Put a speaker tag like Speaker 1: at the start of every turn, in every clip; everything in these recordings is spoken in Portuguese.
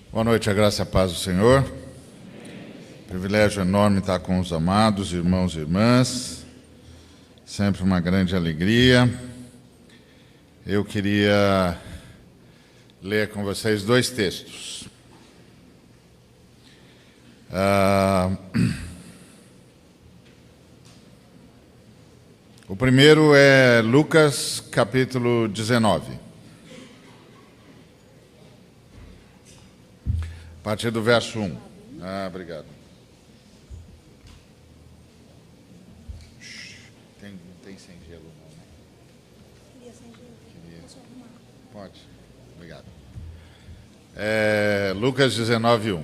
Speaker 1: Boa noite, a graça e a paz do Senhor. Privilégio enorme estar com os amados irmãos e irmãs. Sempre uma grande alegria. Eu queria ler com vocês dois textos. O primeiro é Lucas, capítulo 19. A partir do verso 1. Obrigado. Tem sem gelo não, né?
Speaker 2: Queria sem gelo. Posso arrumar?
Speaker 1: Pode. Obrigado. Lucas 19, 1.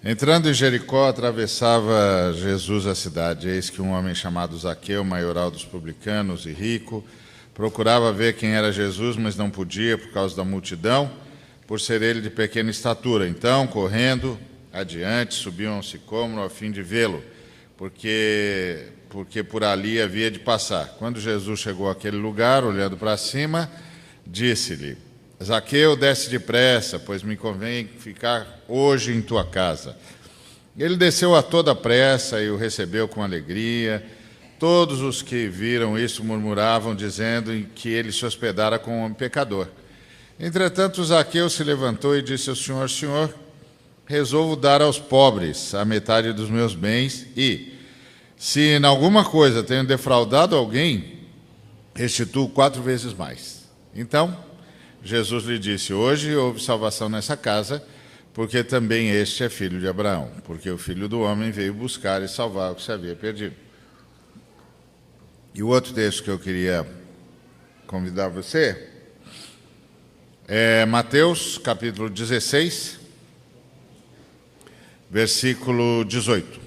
Speaker 1: Entrando em Jericó, atravessava Jesus a cidade. Eis que um homem chamado Zaqueu, maioral dos publicanos e rico, procurava ver quem era Jesus, mas não podia por causa da multidão, por ser ele de pequena estatura. Então, correndo adiante, subiu a um sicômoro a fim de vê-lo, porque por ali havia de passar. Quando Jesus chegou àquele lugar, olhando para cima, disse-lhe: Zaqueu, desce depressa, pois me convém ficar hoje em tua casa. Ele desceu a toda pressa e o recebeu com alegria. Todos os que viram isso murmuravam, dizendo que ele se hospedara com um homem pecador. Entretanto, Zaqueu se levantou e disse ao Senhor: Senhor, resolvo dar aos pobres a metade dos meus bens e, se em alguma coisa tenho defraudado alguém, restituo 4 vezes mais. Então, Jesus lhe disse: hoje houve salvação nessa casa, porque também este é filho de Abraão, porque o Filho do Homem veio buscar e salvar o que se havia perdido. E o outro texto que eu queria convidar você é Mateus, capítulo 16, versículo 18.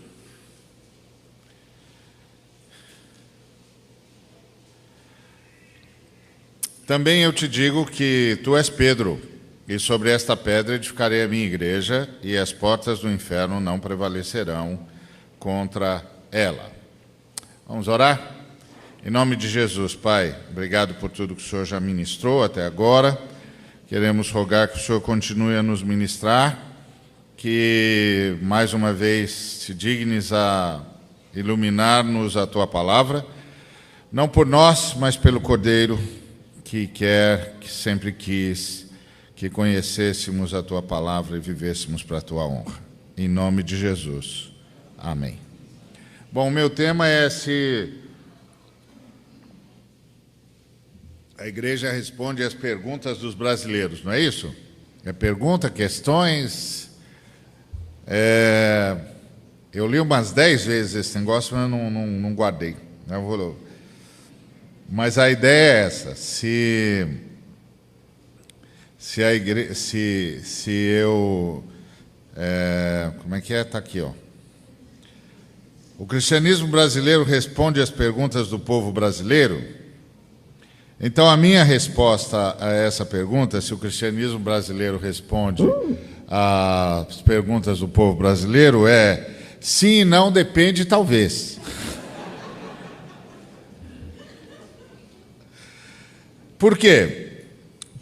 Speaker 1: Também eu te digo que tu és Pedro, e sobre esta pedra edificarei a minha igreja, e as portas do inferno não prevalecerão contra ela. Vamos orar? Em nome de Jesus, Pai, obrigado por tudo que o Senhor já ministrou até agora. Queremos rogar que o Senhor continue a nos ministrar, que mais uma vez se dignes a iluminar-nos a Tua palavra, não por nós, mas pelo Cordeiro, que sempre quis que conhecêssemos a Tua palavra e vivêssemos para a Tua honra. Em nome de Jesus. Amém. Bom, o meu tema é se a igreja responde às perguntas dos brasileiros, não é isso? É pergunta, questões. Eu li umas 10 vezes esse negócio, mas não guardei. Mas a ideia é essa: se a igreja, se eu, como é que é? Está aqui, ó. O cristianismo brasileiro responde às perguntas do povo brasileiro. Então, a minha resposta a essa pergunta, se o cristianismo brasileiro responde às perguntas do povo brasileiro, é sim e não, depende, talvez. Por quê?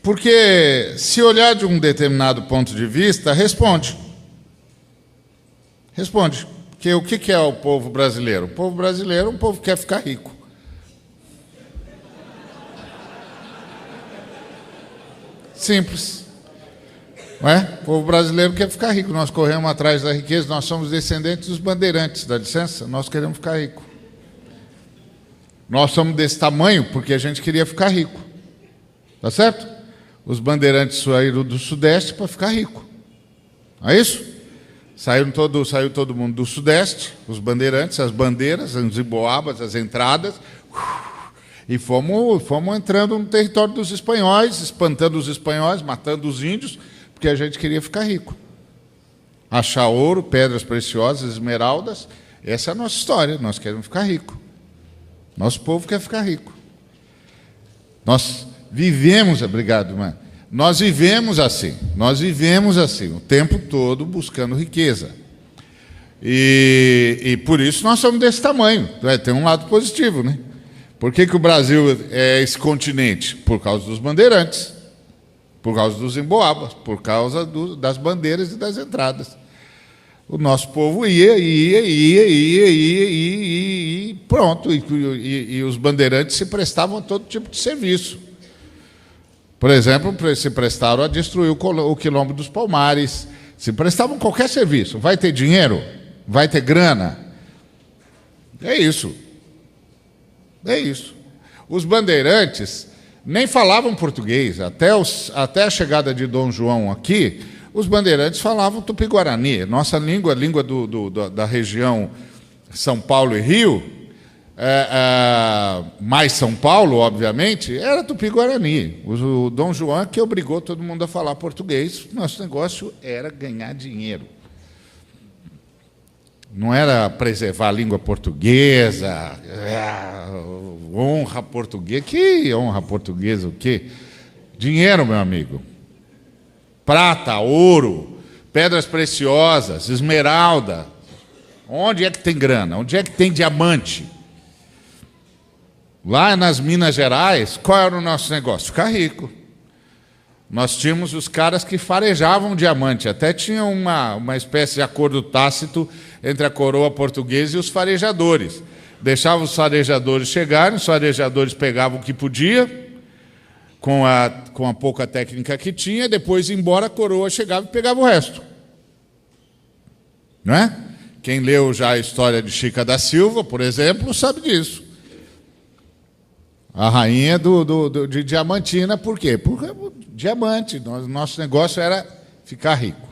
Speaker 1: Porque se olhar de um determinado ponto de vista, responde. Responde. Porque o que é o povo brasileiro? O povo brasileiro é um povo que quer ficar rico. Simples. Não é? O povo brasileiro quer ficar rico. Nós corremos atrás da riqueza, nós somos descendentes dos bandeirantes, dá licença? Nós queremos ficar rico. Nós somos desse tamanho porque a gente queria ficar rico. Tá certo? Os bandeirantes saíram do Sudeste para ficar rico. Não é isso? Saiu todo mundo do Sudeste, os bandeirantes, as bandeiras, as emboabas, as entradas, e fomos entrando no território dos espanhóis, espantando os espanhóis, matando os índios, porque a gente queria ficar rico. Achar ouro, pedras preciosas, esmeraldas, essa é a nossa história, nós queremos ficar rico. Nosso povo quer ficar rico. Nós vivemos, obrigado, irmã. Nós vivemos assim, o tempo todo buscando riqueza. E por isso nós somos desse tamanho. Tem um lado positivo, né? Por que o Brasil é esse continente? Por causa dos bandeirantes. por causa dos emboabas, por causa das bandeiras e das entradas. O nosso povo ia, e pronto. E os bandeirantes se prestavam a todo tipo de serviço. Por exemplo, se prestaram a destruir o Quilombo dos Palmares, se prestavam qualquer serviço. Vai ter dinheiro? Vai ter grana? É isso. É isso. Os bandeirantes nem falavam português. Até a chegada de Dom João aqui, os bandeirantes falavam tupi-guarani. Nossa língua, a língua da região São Paulo e Rio, mais São Paulo, obviamente, era tupi-guarani. O Dom João é que obrigou todo mundo a falar português. Nosso negócio era ganhar dinheiro. Não era preservar a língua portuguesa, honra portuguesa. Que honra portuguesa o quê? Dinheiro, meu amigo. Prata, ouro, pedras preciosas, esmeralda. Onde é que tem grana? Onde é que tem diamante? Lá nas Minas Gerais, qual era o nosso negócio? Ficar rico. Nós tínhamos os caras que farejavam diamante. Até tinha uma espécie de acordo tácito entre a coroa portuguesa e os farejadores. Deixavam os farejadores chegarem, os farejadores pegavam o que podia, com a pouca técnica que tinha, depois, embora, a coroa chegava e pegava o resto. Não é? Quem leu já a história de Chica da Silva, por exemplo, sabe disso. A rainha de Diamantina, por quê? Porque diamante, nosso negócio era ficar rico.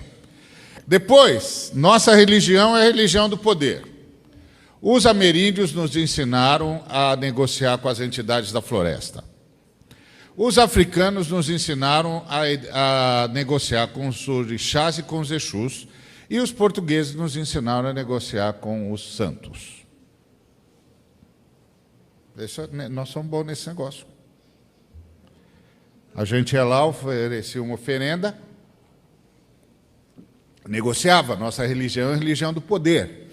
Speaker 1: Depois, nossa religião é a religião do poder. Os ameríndios nos ensinaram a negociar com as entidades da floresta. Os africanos nos ensinaram a negociar com os orixás e com os exus, e os portugueses nos ensinaram a negociar com os santos. Nós somos bons nesse negócio. A gente ia lá, oferecia uma oferenda, negociava. Nossa religião é a religião do poder.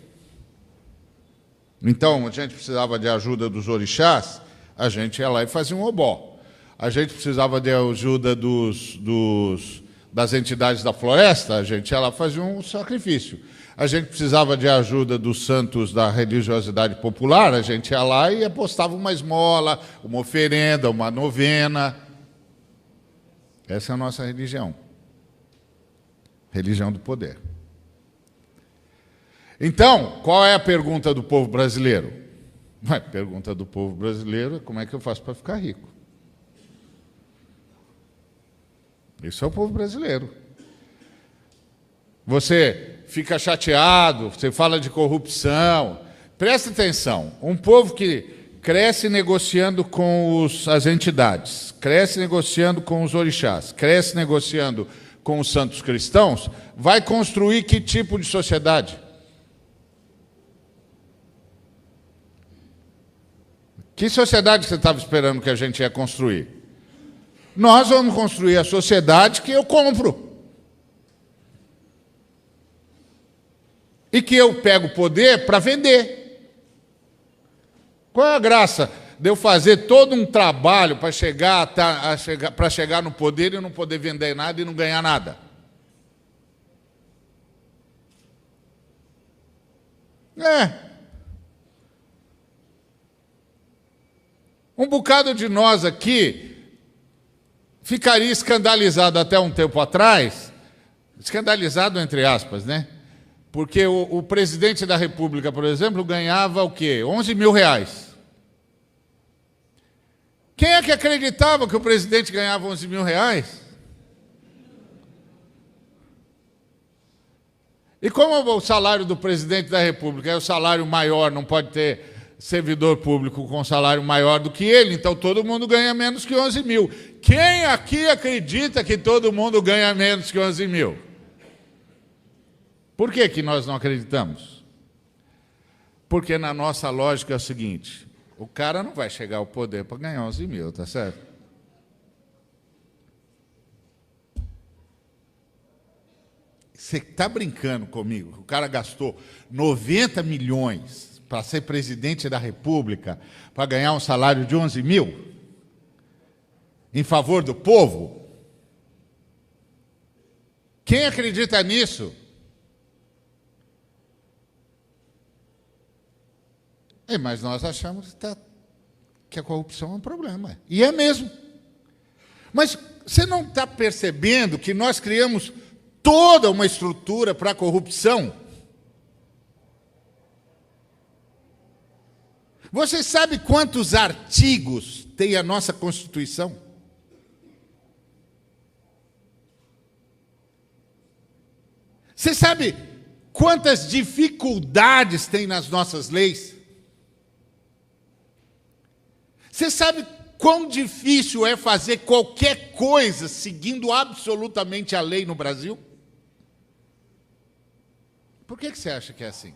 Speaker 1: Então, a gente precisava de ajuda dos orixás, a gente ia lá e fazia um obó. A gente precisava de ajuda das entidades da floresta, a gente ia lá e fazia um sacrifício. A gente precisava de ajuda dos santos da religiosidade popular, a gente ia lá e apostava uma esmola, uma oferenda, uma novena. Essa é a nossa religião. Religião do poder. Então, qual é a pergunta do povo brasileiro? A pergunta do povo brasileiro é: como é que eu faço para ficar rico? Isso é o povo brasileiro. Você fica chateado, você fala de corrupção. Presta atenção, um povo que cresce negociando com as entidades, cresce negociando com os orixás, cresce negociando com os santos cristãos, vai construir que tipo de sociedade? Que sociedade você estava esperando que a gente ia construir? Nós vamos construir a sociedade que eu compro. E que eu pego poder para vender. Qual é a graça de eu fazer todo um trabalho para chegar no poder e não poder vender nada e não ganhar nada? Um bocado de nós aqui ficaria escandalizado até um tempo atrás, escandalizado entre aspas, né? Porque o presidente da República, por exemplo, ganhava o quê? 11 mil reais. Quem é que acreditava que o presidente ganhava 11 mil reais? E como o salário do presidente da República é o salário maior, não pode ter servidor público com salário maior do que ele, então todo mundo ganha menos que 11 mil. Quem aqui acredita que todo mundo ganha menos que 11 mil? Por que que nós não acreditamos? Porque na nossa lógica é o seguinte: o cara não vai chegar ao poder para ganhar 11 mil, tá certo? Você está brincando comigo? O cara gastou 90 milhões para ser presidente da República, para ganhar um salário de 11 mil? Em favor do povo? Quem acredita nisso? Mas nós achamos que a corrupção é um problema. E é mesmo. Mas você não está percebendo que nós criamos toda uma estrutura para a corrupção? Você sabe quantos artigos tem a nossa Constituição? Você sabe quantas dificuldades tem nas nossas leis? Você sabe quão difícil é fazer qualquer coisa seguindo absolutamente a lei no Brasil? Por que você acha que é assim?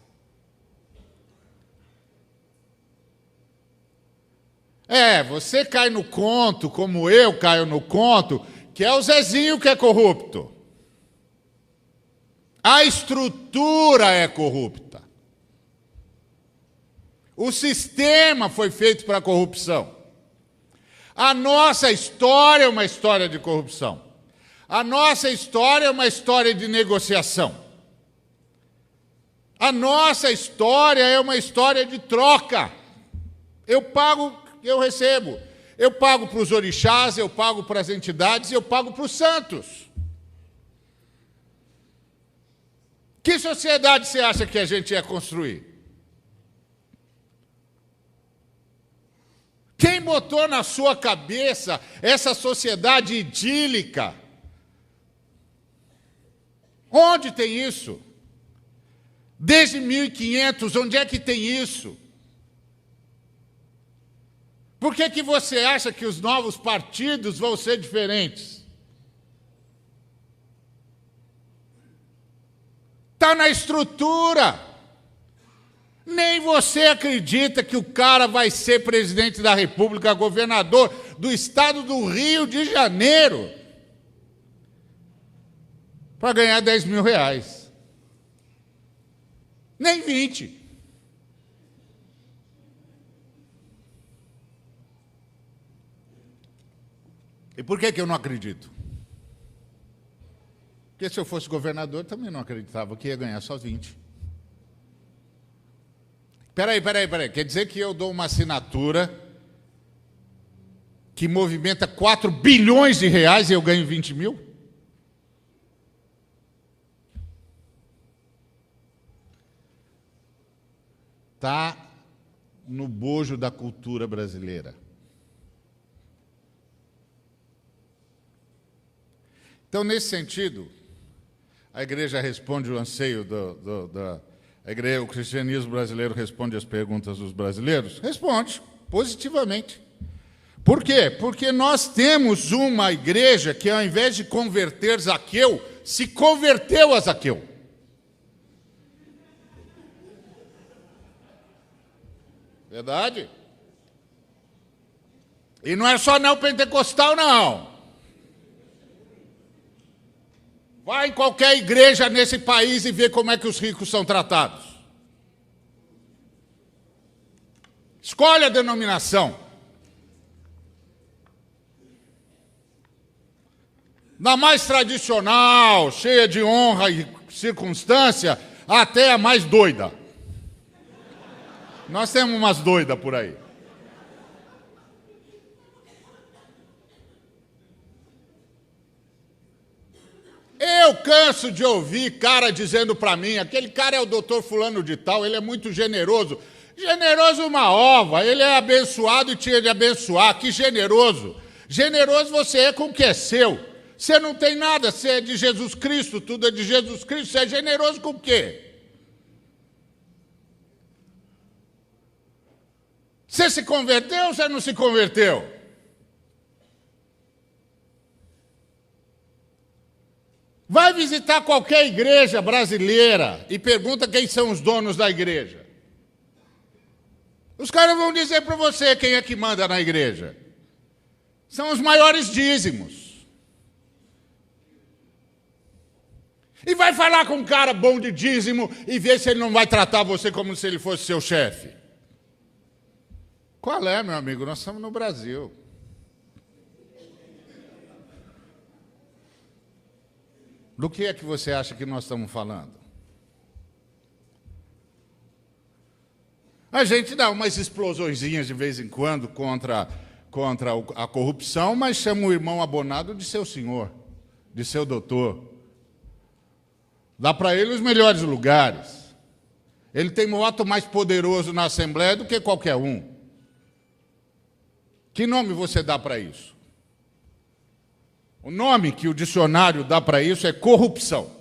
Speaker 1: Você cai no conto, como eu caio no conto, que é o Zezinho que é corrupto. A estrutura é corrupta. O sistema foi feito para a corrupção. A nossa história é uma história de corrupção. A nossa história é uma história de negociação. A nossa história é uma história de troca. Eu pago, eu recebo. Eu pago para os orixás, eu pago para as entidades, eu pago para os santos. Que sociedade você acha que a gente ia construir? Quem botou na sua cabeça essa sociedade idílica? Onde tem isso? Desde 1500, onde é que tem isso? Por que você acha que os novos partidos vão ser diferentes? Está na estrutura. Nem você acredita que o cara vai ser presidente da República, governador do estado do Rio de Janeiro, para ganhar 10 mil reais. Nem 20. E por que eu não acredito? Porque se eu fosse governador, também não acreditava que ia ganhar só 20. Peraí. Quer dizer que eu dou uma assinatura que movimenta 4 bilhões de reais e eu ganho 20 mil? Está no bojo da cultura brasileira. Então, nesse sentido, a igreja responde o anseio o cristianismo brasileiro responde às perguntas dos brasileiros? Responde, positivamente. Por quê? Porque nós temos uma igreja que, ao invés de converter Zaqueu, se converteu a Zaqueu. Verdade? E não é só neopentecostal, não. Vai em qualquer igreja nesse país e vê como é que os ricos são tratados. Escolhe a denominação. Da mais tradicional, cheia de honra e circunstância, até a mais doida. Nós temos umas doidas por aí. Eu canso de ouvir cara dizendo para mim, aquele cara é o doutor fulano de tal, ele é muito generoso. Generoso uma ova, ele é abençoado e tinha de abençoar, que generoso. Generoso você é com o que é seu. Você não tem nada, você é de Jesus Cristo, tudo é de Jesus Cristo, você é generoso com o quê? Você se converteu ou você não se converteu? Vai visitar qualquer igreja brasileira e pergunta quem são os donos da igreja. Os caras vão dizer para você quem é que manda na igreja. São os maiores dízimos. E vai falar com um cara bom de dízimo e ver se ele não vai tratar você como se ele fosse seu chefe. Qual é, meu amigo? Nós estamos no Brasil. Do que é que você acha que nós estamos falando? A gente dá umas explosõezinhas de vez em quando contra a corrupção, mas chama o irmão abonado de seu senhor, de seu doutor. Dá para ele os melhores lugares. Ele tem um voto mais poderoso na Assembleia do que qualquer um. Que nome você dá para isso? O nome que o dicionário dá para isso é corrupção.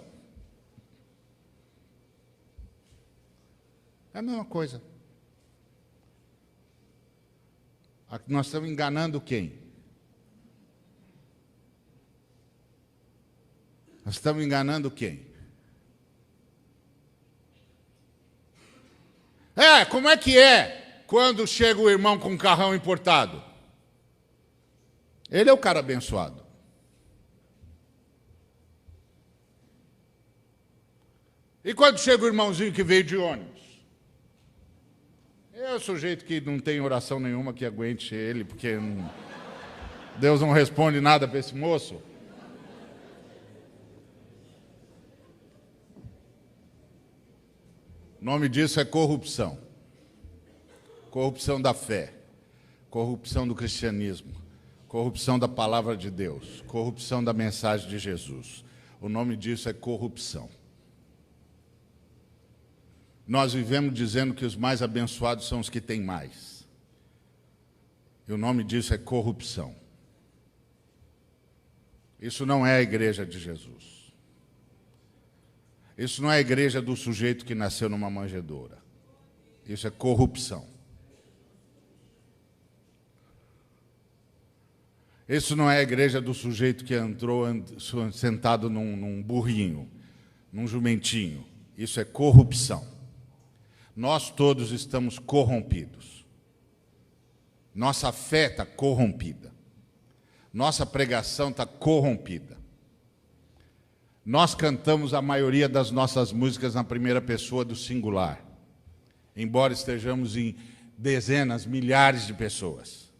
Speaker 1: É a mesma coisa. Nós estamos enganando quem? Nós estamos enganando quem? Como é que é quando chega o irmão com um carrão importado? Ele é o cara abençoado. E quando chega o irmãozinho que veio de ônibus? É o sujeito que não tem oração nenhuma que aguente ele, porque Deus não responde nada para esse moço. O nome disso é corrupção. Corrupção da fé, corrupção do cristianismo, corrupção da palavra de Deus, corrupção da mensagem de Jesus. O nome disso é corrupção. Nós vivemos dizendo que os mais abençoados são os que têm mais. E o nome disso é corrupção. Isso não é a igreja de Jesus. Isso não é a igreja do sujeito que nasceu numa manjedoura. Isso é corrupção. Isso não é a igreja do sujeito que entrou sentado num burrinho, num jumentinho. Isso é corrupção. Nós todos estamos corrompidos. Nossa fé está corrompida. Nossa pregação está corrompida. Nós cantamos a maioria das nossas músicas na primeira pessoa do singular, embora estejamos em dezenas, milhares de pessoas.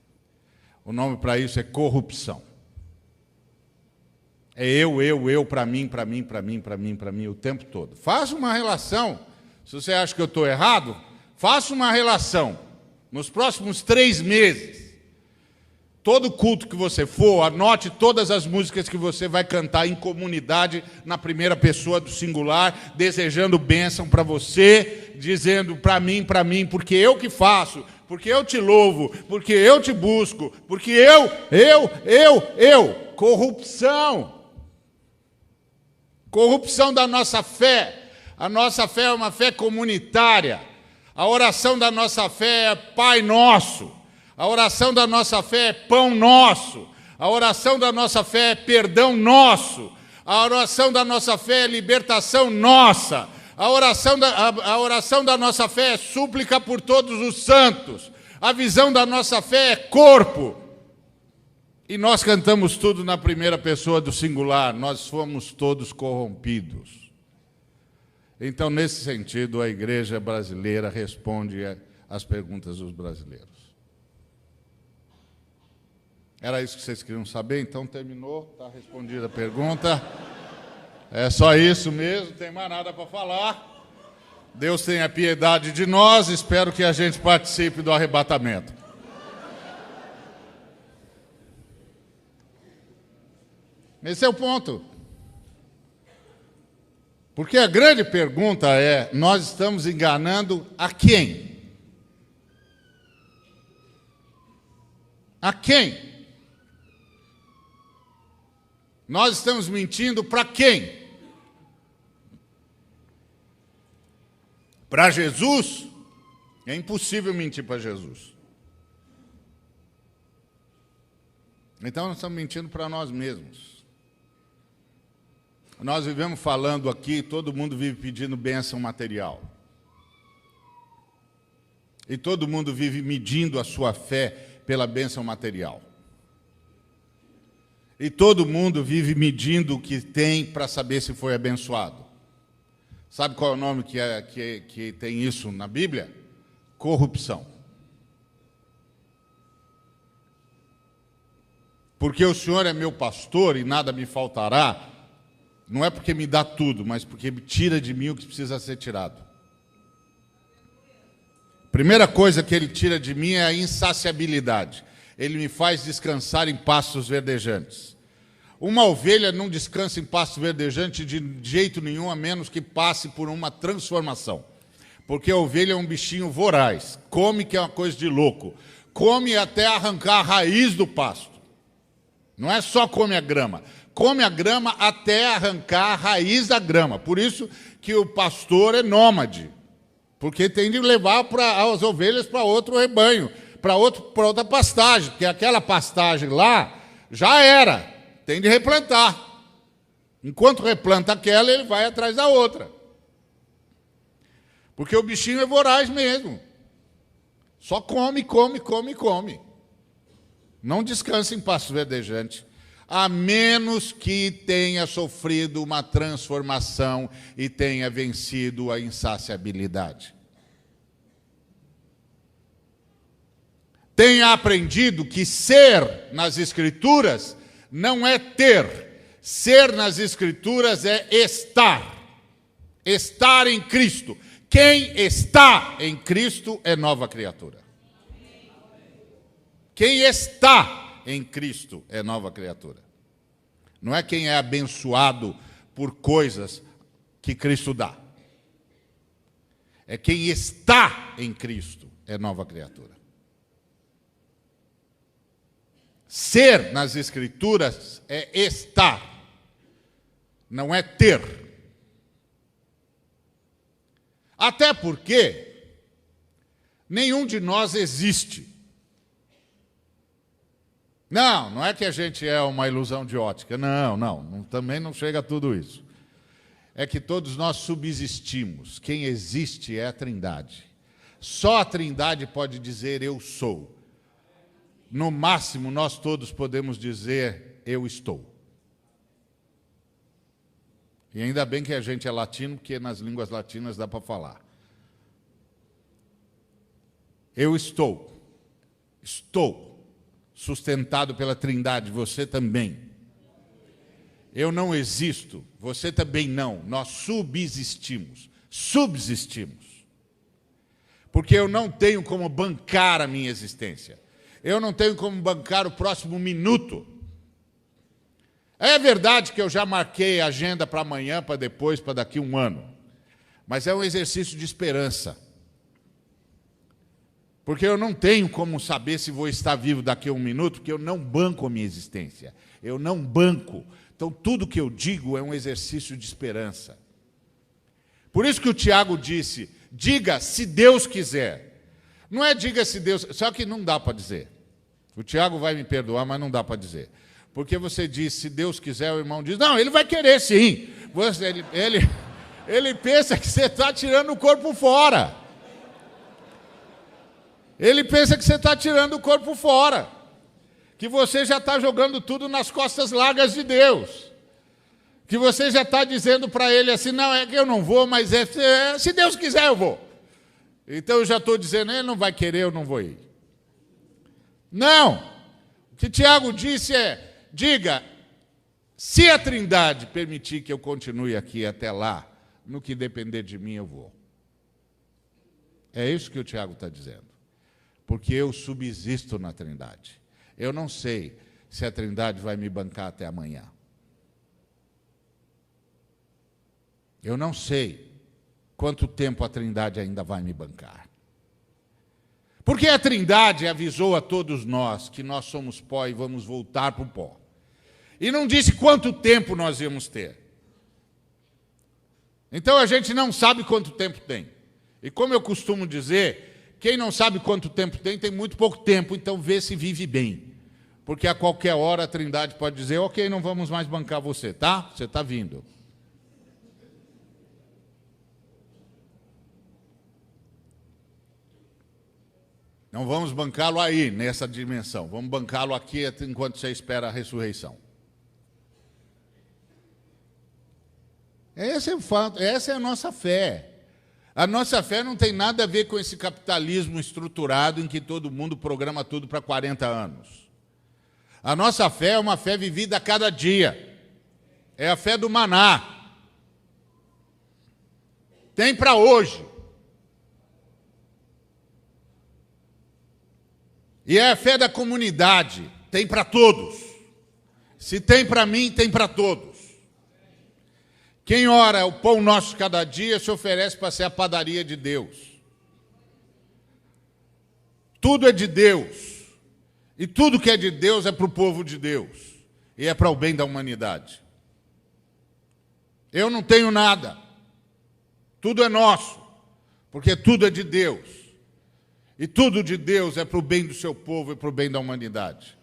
Speaker 1: O nome para isso é corrupção. É eu, para mim, o tempo todo. Faça uma relação. Se você acha que eu estou errado, faça uma relação. Nos próximos 3 meses, todo culto que você for, anote todas as músicas que você vai cantar em comunidade, na primeira pessoa do singular, desejando bênção para você, dizendo para mim, porque eu que faço, porque eu te louvo, porque eu te busco, porque eu. Corrupção. Corrupção da nossa fé. A nossa fé é uma fé comunitária. A oração da nossa fé é Pai Nosso. A oração da nossa fé é Pão Nosso. A oração da nossa fé é Perdão Nosso. A oração da nossa fé é Libertação Nossa. A oração da nossa fé é Súplica por todos os santos. A visão da nossa fé é Corpo. E nós cantamos tudo na primeira pessoa do singular. Nós fomos todos corrompidos. Então, nesse sentido, a igreja brasileira responde às perguntas dos brasileiros. Era isso que vocês queriam saber? Então, terminou, está respondida a pergunta. É só isso mesmo, não tem mais nada para falar. Deus tenha piedade de nós, espero que a gente participe do arrebatamento. Esse é o ponto. Porque a grande pergunta é, nós estamos enganando a quem? A quem? Nós estamos mentindo para quem? Para Jesus? É impossível mentir para Jesus. Então nós estamos mentindo para nós mesmos. Nós vivemos falando aqui, todo mundo vive pedindo bênção material. E todo mundo vive medindo a sua fé pela bênção material. E todo mundo vive medindo o que tem para saber se foi abençoado. Sabe qual é o nome que tem isso na Bíblia? Corrupção. Porque o Senhor é meu pastor e nada me faltará. Não é porque me dá tudo, mas porque me tira de mim o que precisa ser tirado. Primeira coisa que ele tira de mim é a insaciabilidade. Ele me faz descansar em pastos verdejantes. Uma ovelha não descansa em pasto verdejante de jeito nenhum, a menos que passe por uma transformação. Porque a ovelha é um bichinho voraz, come que é uma coisa de louco. Come até arrancar a raiz do pasto. Não é só come a grama. Come a grama até arrancar a raiz da grama. Por isso que o pastor é nômade. Porque tem de levar as ovelhas para outro rebanho, para outra pastagem. Porque aquela pastagem lá já era. Tem de replantar. Enquanto replanta aquela, ele vai atrás da outra. Porque o bichinho é voraz mesmo. Só come, come, come, come. Não descansa em pasto verdejante, a menos que tenha sofrido uma transformação e tenha vencido a insaciabilidade. Tenha aprendido que ser nas Escrituras não é ter. Ser nas Escrituras é estar. Estar em Cristo. Quem está em Cristo é nova criatura. Quem está em Cristo é nova criatura. Não é quem é abençoado por coisas que Cristo dá. É quem está em Cristo é nova criatura. Ser nas Escrituras é estar, não é ter. Até porque nenhum de nós existe. Não é que a gente é uma ilusão de ótica. Não, também não chega a tudo isso. É que todos nós subsistimos. Quem existe é a Trindade. Só a Trindade pode dizer eu sou. No máximo, nós todos podemos dizer eu estou. E ainda bem que a gente é latino, porque nas línguas latinas dá para falar. Eu estou sustentado pela Trindade, você também. Eu não existo, você também não. Nós subsistimos. Porque eu não tenho como bancar a minha existência. Eu não tenho como bancar o próximo minuto. É verdade que eu já marquei a agenda para amanhã, para depois, para daqui a um ano. Mas é um exercício de esperança. Porque eu não tenho como saber se vou estar vivo daqui a um minuto, porque eu não banco a minha existência. Eu não banco. Então, tudo que eu digo é um exercício de esperança. Por isso que o Tiago disse, diga se Deus quiser. Não é diga se Deus... Só que não dá para dizer. O Tiago vai me perdoar, mas não dá para dizer. Porque você diz, se Deus quiser, o irmão diz, não, ele vai querer sim. Ele pensa que você está tirando o corpo fora. Ele pensa que você está tirando o corpo fora. Que você já está jogando tudo nas costas largas de Deus. Que você já está dizendo para ele assim, não, é que eu não vou, mas se Deus quiser eu vou. Então eu já estou dizendo, ele não vai querer, eu não vou ir. Não. O que Tiago disse é, diga, se a Trindade permitir que eu continue aqui até lá, no que depender de mim eu vou. É isso que o Tiago está dizendo. Porque eu subsisto na Trindade. Eu não sei se a Trindade vai me bancar até amanhã. Eu não sei quanto tempo a Trindade ainda vai me bancar. Porque a Trindade avisou a todos nós que nós somos pó e vamos voltar para o pó. E não disse quanto tempo nós íamos ter. Então a gente não sabe quanto tempo tem. E como eu costumo dizer... Quem não sabe quanto tempo tem muito pouco tempo, então vê se vive bem. Porque a qualquer hora a Trindade pode dizer, ok, não vamos mais bancar você, tá? Você está vindo. Não vamos bancá-lo aí, nessa dimensão. Vamos bancá-lo aqui enquanto você espera a ressurreição. Esse é o fato, essa é a nossa fé. A nossa fé não tem nada a ver com esse capitalismo estruturado em que todo mundo programa tudo para 40 anos. A nossa fé é uma fé vivida a cada dia. É a fé do maná. Tem para hoje. E é a fé da comunidade. Tem para todos. Se tem para mim, tem para todos. Quem ora o pão nosso de cada dia se oferece para ser a padaria de Deus. Tudo é de Deus. E tudo que é de Deus é para o povo de Deus. E é para o bem da humanidade. Eu não tenho nada. Tudo é nosso. Porque tudo é de Deus. E tudo de Deus é para o bem do seu povo e para o bem da humanidade.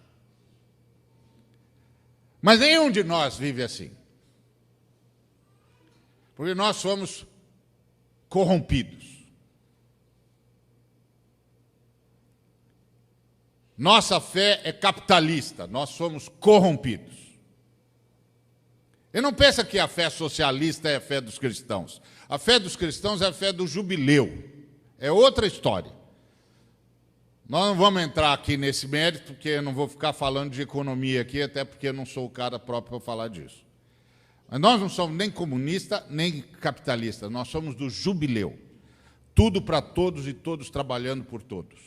Speaker 1: Mas nenhum de nós vive assim. Porque nós somos corrompidos. Nossa fé é capitalista, nós somos corrompidos. E não pensa que a fé socialista é a fé dos cristãos. A fé dos cristãos é a fé do jubileu. É outra história. Nós não vamos entrar aqui nesse mérito, porque eu não vou ficar falando de economia aqui, até porque eu não sou o cara próprio para falar disso. Mas nós não somos nem comunistas, nem capitalistas. Nós somos do jubileu. Tudo para todos e todos trabalhando por todos.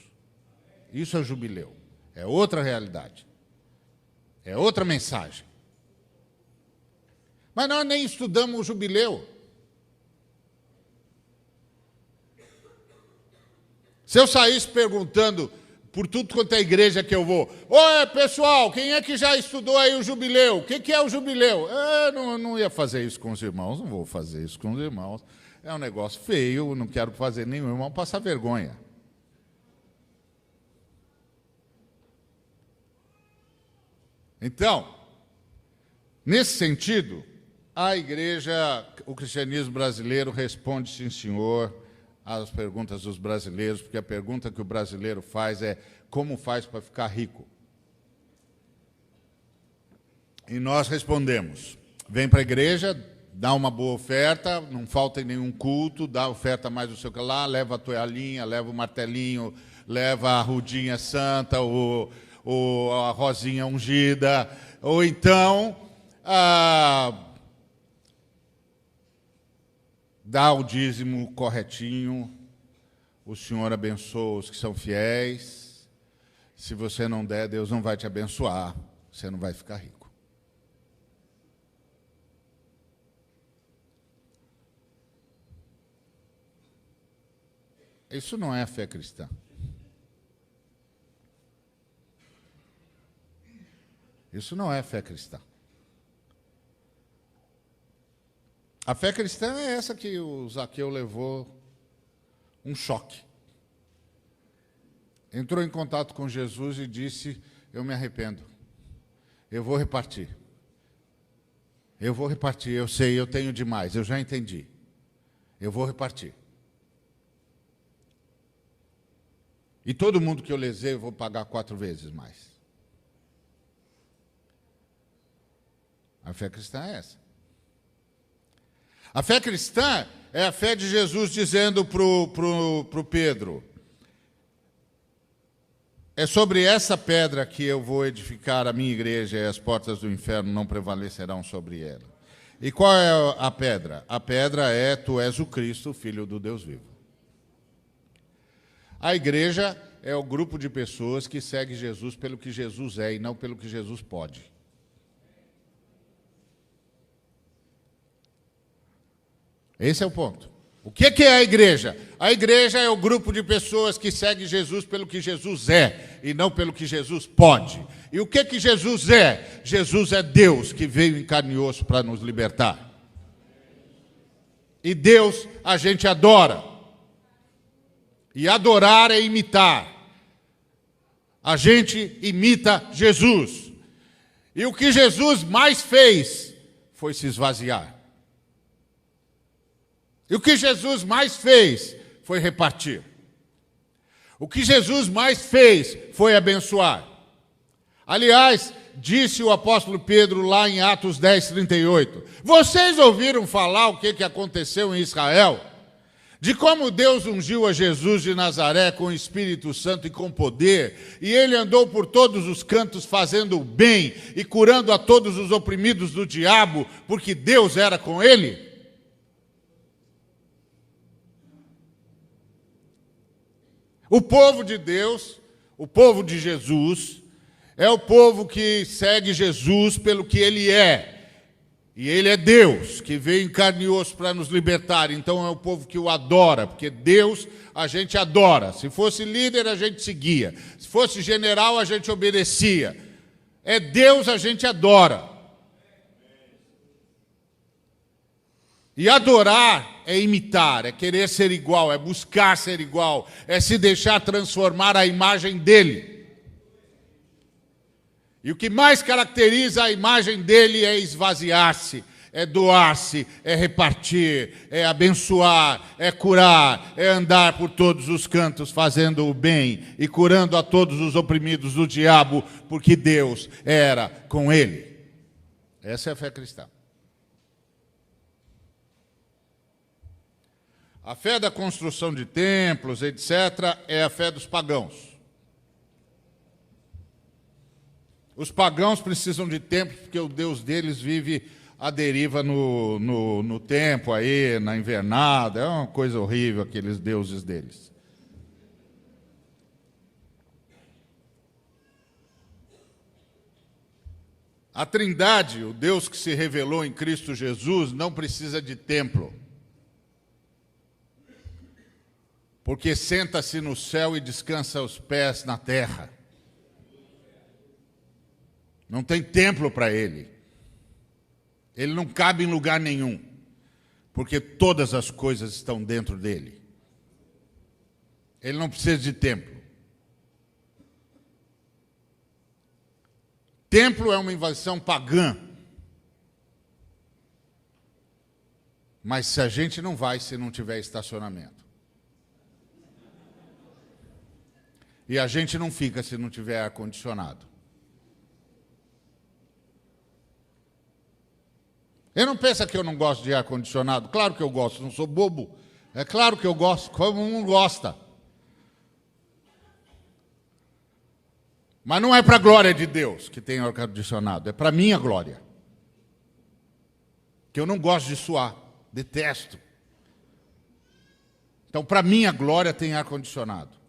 Speaker 1: Isso é jubileu. É outra realidade. É outra mensagem. Mas nós nem estudamos o jubileu. Se eu saísse perguntando por tudo quanto é igreja que eu vou, oi, pessoal, quem é que já estudou aí o jubileu? O que é o jubileu? Eu não ia fazer isso com os irmãos, não vou fazer isso com os irmãos. É um negócio feio, não quero fazer nenhum irmão passar vergonha. Então, nesse sentido, a igreja, o cristianismo brasileiro responde sim, senhor, às perguntas dos brasileiros, porque a pergunta que o brasileiro faz é como faz para ficar rico? E nós respondemos, vem para a igreja, dá uma boa oferta, não falta em nenhum culto, dá oferta mais do seu que lá, leva a toalhinha, leva o martelinho, leva a rudinha santa, ou a rosinha ungida, ou então dá o dízimo corretinho, o Senhor abençoa os que são fiéis, se você não der, Deus não vai te abençoar, você não vai ficar rico. Isso não é a fé cristã. Isso não é fé cristã. A fé cristã é essa que o Zaqueu levou um choque. Entrou em contato com Jesus e disse, eu me arrependo. Eu vou repartir. Eu vou repartir, eu sei, eu tenho demais, eu já entendi. Eu vou repartir. E todo mundo que eu lesei, eu vou pagar 4 vezes mais. A fé cristã é essa. A fé cristã é a fé de Jesus dizendo para o Pedro, é sobre essa pedra que eu vou edificar a minha igreja e as portas do inferno não prevalecerão sobre ela. E qual é a pedra? A pedra é, tu és o Cristo, o Filho do Deus vivo. A igreja é o grupo de pessoas que segue Jesus pelo que Jesus é e não pelo que Jesus pode. Esse é o ponto. O que é a igreja? A igreja é o grupo de pessoas que segue Jesus pelo que Jesus é e não pelo que Jesus pode. E o que Jesus é? Jesus é Deus que veio em carne e osso para nos libertar. E Deus a gente adora. E adorar é imitar. A gente imita Jesus. E o que Jesus mais fez foi se esvaziar. E o que Jesus mais fez foi repartir. O que Jesus mais fez foi abençoar. Aliás, disse o apóstolo Pedro lá em Atos 10, 38. Vocês ouviram falar o que aconteceu em Israel? de como Deus ungiu a Jesus de Nazaré com o Espírito Santo e com poder, e ele andou por todos os cantos fazendo o bem e curando a todos os oprimidos do diabo, porque Deus era com ele? O povo de Deus, o povo de Jesus, é o povo que segue Jesus pelo que ele é. E ele é Deus, que veio em carne e osso para nos libertar. Então é o povo que o adora, porque Deus a gente adora. Se fosse líder, a gente seguia. Se fosse general, a gente obedecia. É Deus, a gente adora. E adorar é imitar, é querer ser igual, é buscar ser igual, é se deixar transformar à imagem dele. E o que mais caracteriza a imagem dele é esvaziar-se, é doar-se, é repartir, é abençoar, é curar, é andar por todos os cantos fazendo o bem e curando a todos os oprimidos do diabo, porque Deus era com ele. Essa é a fé cristã. A fé da construção de templos, etc., é a fé dos pagãos. Os pagãos precisam de templos porque o Deus deles vive à deriva no tempo aí, na invernada. É uma coisa horrível aqueles deuses deles. A Trindade, o Deus que se revelou em Cristo Jesus, não precisa de templo. Porque senta-se no céu e descansa os pés na terra. Não tem templo para ele. Ele não cabe em lugar nenhum, porque todas as coisas estão dentro dele. Ele não precisa de templo. Templo é uma invenção pagã. Mas se a gente não vai se não tiver estacionamento. E a gente não fica se não tiver ar-condicionado. Eu não penso que eu não gosto de ar-condicionado. Claro que eu gosto, não sou bobo. É claro que eu gosto, como um gosta. Mas não é para a glória de Deus que tem ar-condicionado, é para a minha glória. Que eu não gosto de suar, detesto. Então, para a minha glória tem ar-condicionado.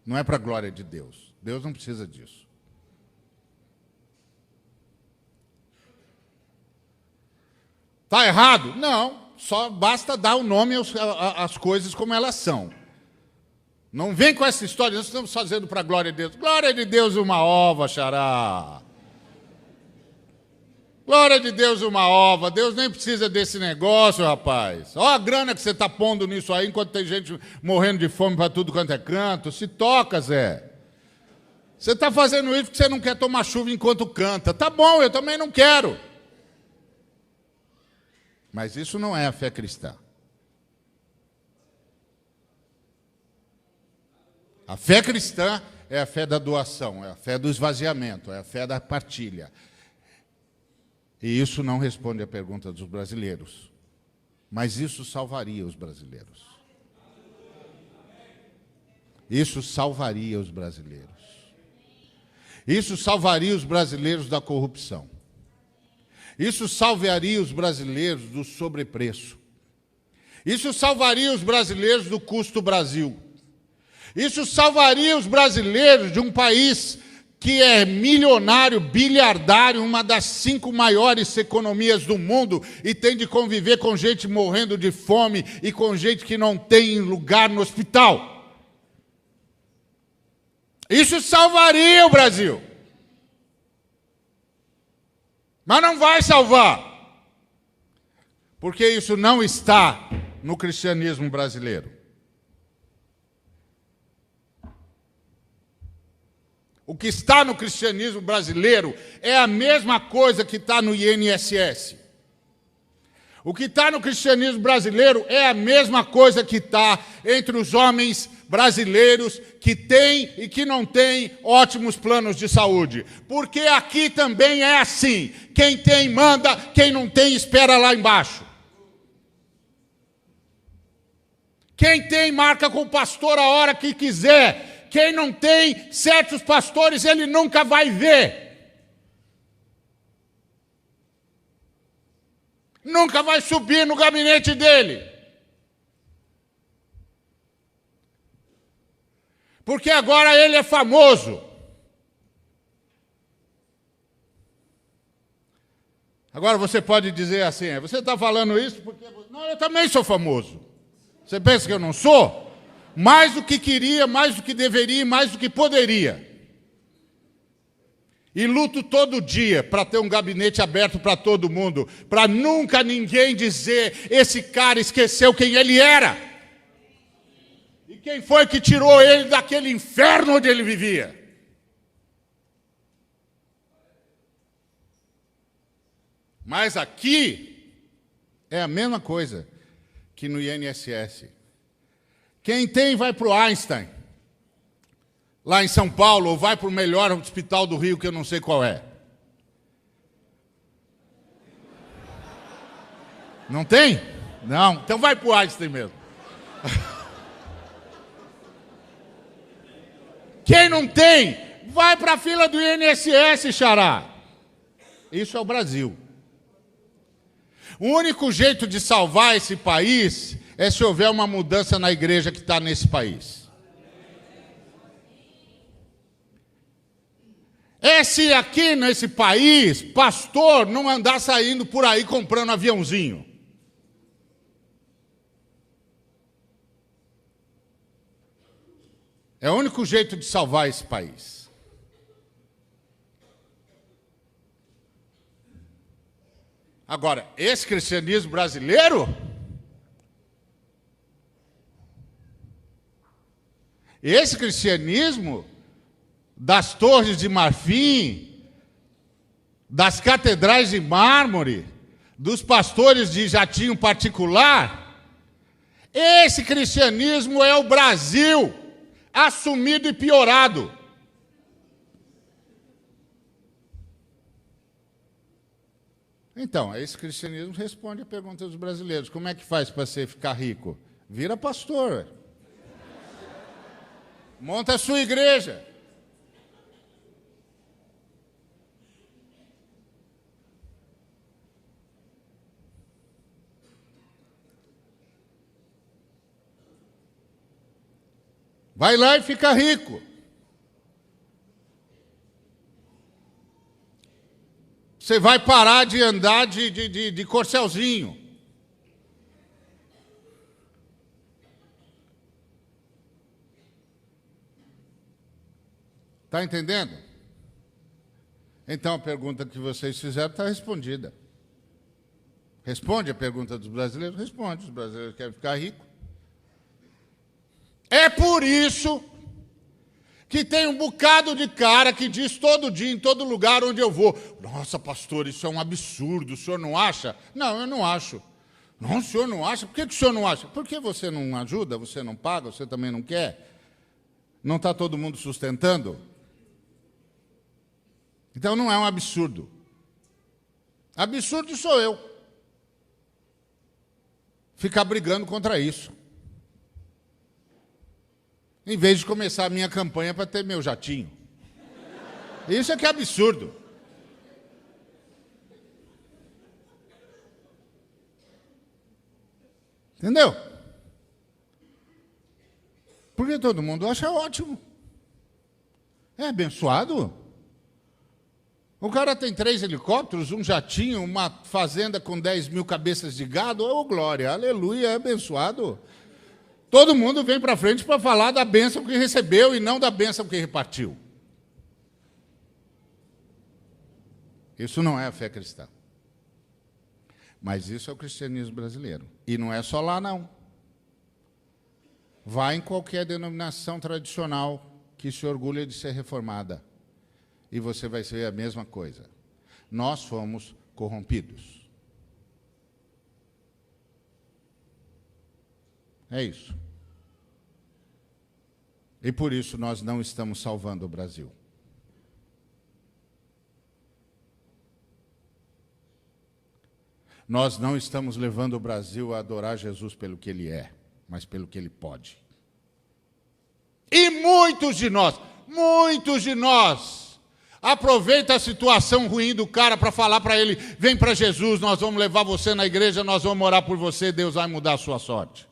Speaker 1: Não é para a glória de Deus. Deus não precisa disso. Está errado? Não, só basta dar o nome às coisas como elas são. Não vem com essa história, nós estamos fazendo para a glória de Deus. Glória de Deus uma ova, xará. Glória de Deus uma ova. Deus nem precisa desse negócio, rapaz. Olha a grana que você está pondo nisso aí, enquanto tem gente morrendo de fome para tudo quanto é canto. Se toca, Zé. Você está fazendo isso porque você não quer tomar chuva enquanto canta. Tá bom, eu também não quero. Mas isso não é a fé cristã. A fé cristã é a fé da doação, é a fé do esvaziamento, é a fé da partilha. E isso não responde à pergunta dos brasileiros. Mas isso salvaria os brasileiros. Isso salvaria os brasileiros. Isso salvaria os brasileiros da corrupção. Isso salvaria os brasileiros do sobrepreço. Isso salvaria os brasileiros do custo Brasil. Isso salvaria os brasileiros de um país que é milionário, bilhardário, uma das 5 maiores economias do mundo e tem de conviver com gente morrendo de fome e com gente que não tem lugar no hospital. Isso salvaria o Brasil. Mas não vai salvar, porque isso não está no cristianismo brasileiro. O que está no cristianismo brasileiro é a mesma coisa que está no INSS. O que está no cristianismo brasileiro é a mesma coisa que está entre os homens brasileiros que têm e que não têm ótimos planos de saúde. Porque aqui também é assim. Quem tem manda, quem não tem espera lá embaixo.
Speaker 3: Quem tem, marca com o pastor a hora que quiser. Quem não tem, certos pastores ele nunca vai ver. Nunca vai subir no gabinete dele. Porque agora ele é famoso. Agora você pode dizer assim, você está falando isso porque... Não, eu também sou famoso. Você pensa que eu não sou? Mais do que queria, mais do que deveria, mais do que poderia. E luto todo dia para ter um gabinete aberto para todo mundo, para nunca ninguém dizer, esse cara esqueceu quem ele era. E quem foi que tirou ele daquele inferno onde ele vivia? Mas aqui é a mesma coisa que no INSS. Quem tem vai para o Einstein, lá em São Paulo, ou vai para o melhor hospital do Rio, que eu não sei qual é. Não tem? Não. Então vai para o Einstein mesmo. Quem não tem, vai para a fila do INSS, xará. Isso é o Brasil. O único jeito de salvar esse país é se houver uma mudança na igreja que está nesse país. É se aqui nesse país, pastor não andar saindo por aí comprando aviãozinho. É o único jeito de salvar esse país. Agora, esse cristianismo brasileiro, esse cristianismo das torres de marfim, das catedrais de mármore, dos pastores de jatinho particular, esse cristianismo é o Brasil, assumido e piorado. Então, esse cristianismo responde a pergunta dos brasileiros. Como é que faz para você ficar rico? Vira pastor. Monta a sua igreja. Vai lá e fica rico. Você vai parar de andar de corcelzinho. Está entendendo? Então a pergunta que vocês fizeram está respondida. Responde a pergunta dos brasileiros? Responde. Os brasileiros querem ficar ricos. É por isso que tem um bocado de cara que diz todo dia, em todo lugar onde eu vou, nossa, pastor, isso é um absurdo, o senhor não acha? Não, eu não acho. Não, o senhor não acha? Por que o senhor não acha? Porque você não ajuda, você não paga, você também não quer? Não está todo mundo sustentando? Então não é um absurdo. Absurdo sou eu. Ficar brigando contra isso. Em vez de começar a minha campanha para ter meu jatinho. Isso é que é absurdo. Entendeu? Porque todo mundo acha ótimo. É abençoado. O cara tem 3 helicópteros, um jatinho, uma fazenda com 10 mil cabeças de gado. Oh, glória, aleluia, é abençoado. Todo mundo vem para frente para falar da bênção que recebeu e não da bênção que repartiu. Isso não é a fé cristã. Mas isso é o cristianismo brasileiro. E não é só lá, não. Vá em qualquer denominação tradicional que se orgulha de ser reformada. E você vai ver a mesma coisa. Nós fomos corrompidos. É isso. E por isso nós não estamos salvando o Brasil. Nós não estamos levando o Brasil a adorar Jesus pelo que ele é. mas pelo que ele pode. E muitos de nós, aproveita a situação ruim do cara para falar para ele, vem para Jesus, nós vamos levar você na igreja, nós vamos orar por você, Deus vai mudar a sua sorte.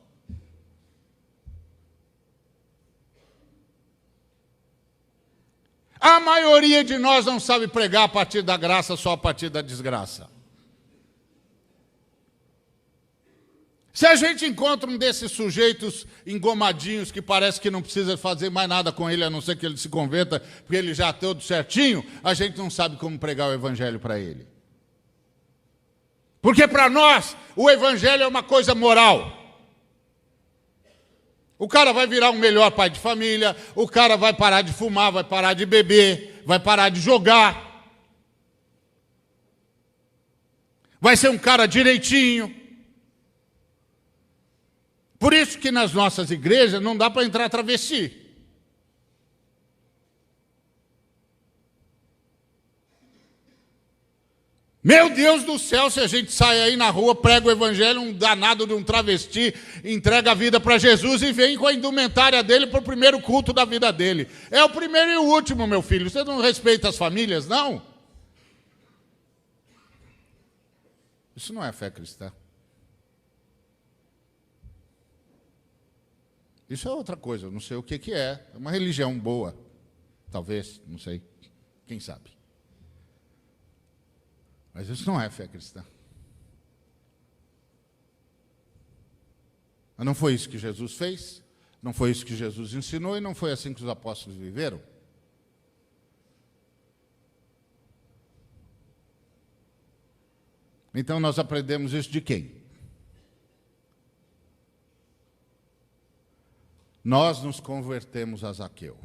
Speaker 3: A maioria de nós não sabe pregar a partir da graça, só a partir da desgraça. Se a gente encontra um desses sujeitos engomadinhos que parece que não precisa fazer mais nada com ele, a não ser que ele se converta, porque ele já está tudo certinho, a gente não sabe como pregar o evangelho para ele. Porque para nós, o evangelho é uma coisa moral. O cara vai virar um melhor pai de família, o cara vai parar de fumar, vai parar de beber, vai parar de jogar. Vai ser um cara direitinho. Por isso que nas nossas igrejas não dá para entrar travesti. Meu Deus do céu, se a gente sai aí na rua, prega o evangelho, um danado de um travesti, entrega a vida para Jesus e vem com a indumentária dele para o primeiro culto da vida dele. É o primeiro e o último, meu filho. Você não respeita as famílias, não? Isso não é fé cristã. Isso é outra coisa, não sei o que é. É uma religião boa, talvez, não sei. Quem sabe? Mas isso não é fé cristã. Mas não foi isso que Jesus fez, não foi isso que Jesus ensinou e não foi assim que os apóstolos viveram. Então nós aprendemos isso de quem? Nós nos convertemos a Zaqueu.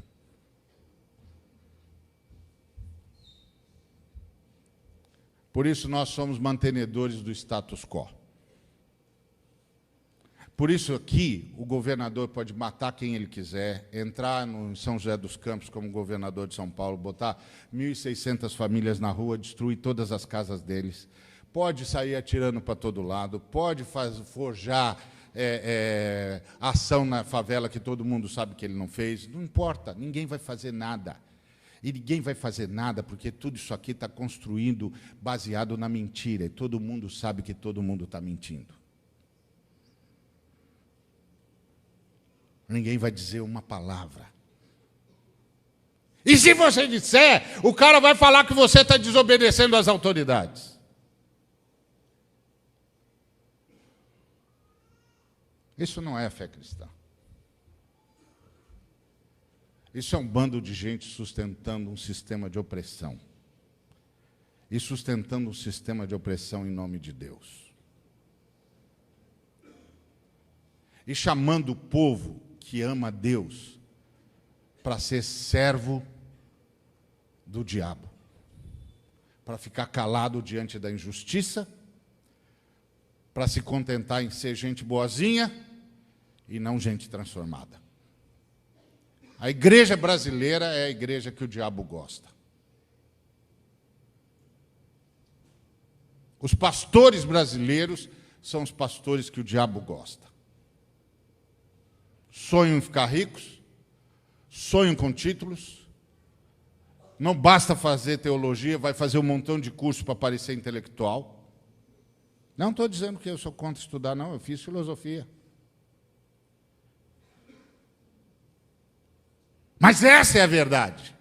Speaker 3: Por isso nós somos mantenedores do status quo. Por isso aqui o governador pode matar quem ele quiser, entrar no São José dos Campos como governador de São Paulo, botar 1.600 famílias na rua, destruir todas as casas deles, pode sair atirando para todo lado, pode forjar ação na favela que todo mundo sabe que ele não fez, não importa, ninguém vai fazer nada. E ninguém vai fazer nada porque tudo isso aqui está construído baseado na mentira, e todo mundo sabe que todo mundo está mentindo. Ninguém vai dizer uma palavra. E se você disser, o cara vai falar que você está desobedecendo às autoridades. Isso não é fé cristã. Isso é um bando de gente sustentando um sistema de opressão. E sustentando um sistema de opressão em nome de Deus. E chamando o povo que ama Deus para ser servo do diabo. Para ficar calado diante da injustiça, para se contentar em ser gente boazinha e não gente transformada. A igreja brasileira é a igreja que o diabo gosta. Os pastores brasileiros são os pastores que o diabo gosta. Sonham em ficar ricos, sonham com títulos, não basta fazer teologia, vai fazer um montão de curso para parecer intelectual. Não estou dizendo que eu sou contra estudar, não, eu fiz filosofia. Mas essa é a verdade.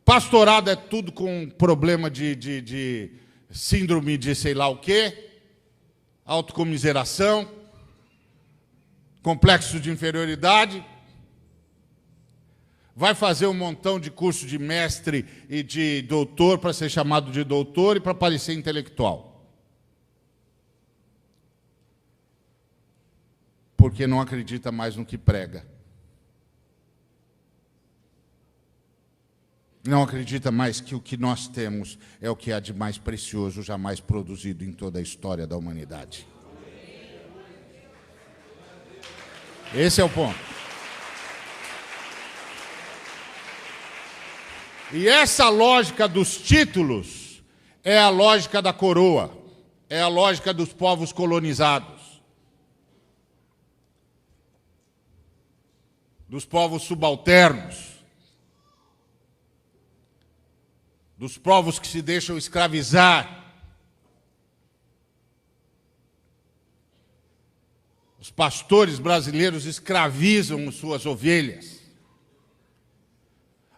Speaker 3: Pastorado é tudo com problema de síndrome de sei lá o quê, autocomiseração, complexo de inferioridade. Vai fazer um montão de curso de mestre e de doutor para ser chamado de doutor e para parecer intelectual. Porque não acredita mais no que prega. Não acredita mais que o que nós temos é o que há de mais precioso jamais produzido em toda a história da humanidade. Esse é o ponto. E essa lógica dos títulos é a lógica da coroa, é a lógica dos povos colonizados. dos povos subalternos, dos povos que se deixam escravizar. Os pastores brasileiros escravizam suas ovelhas,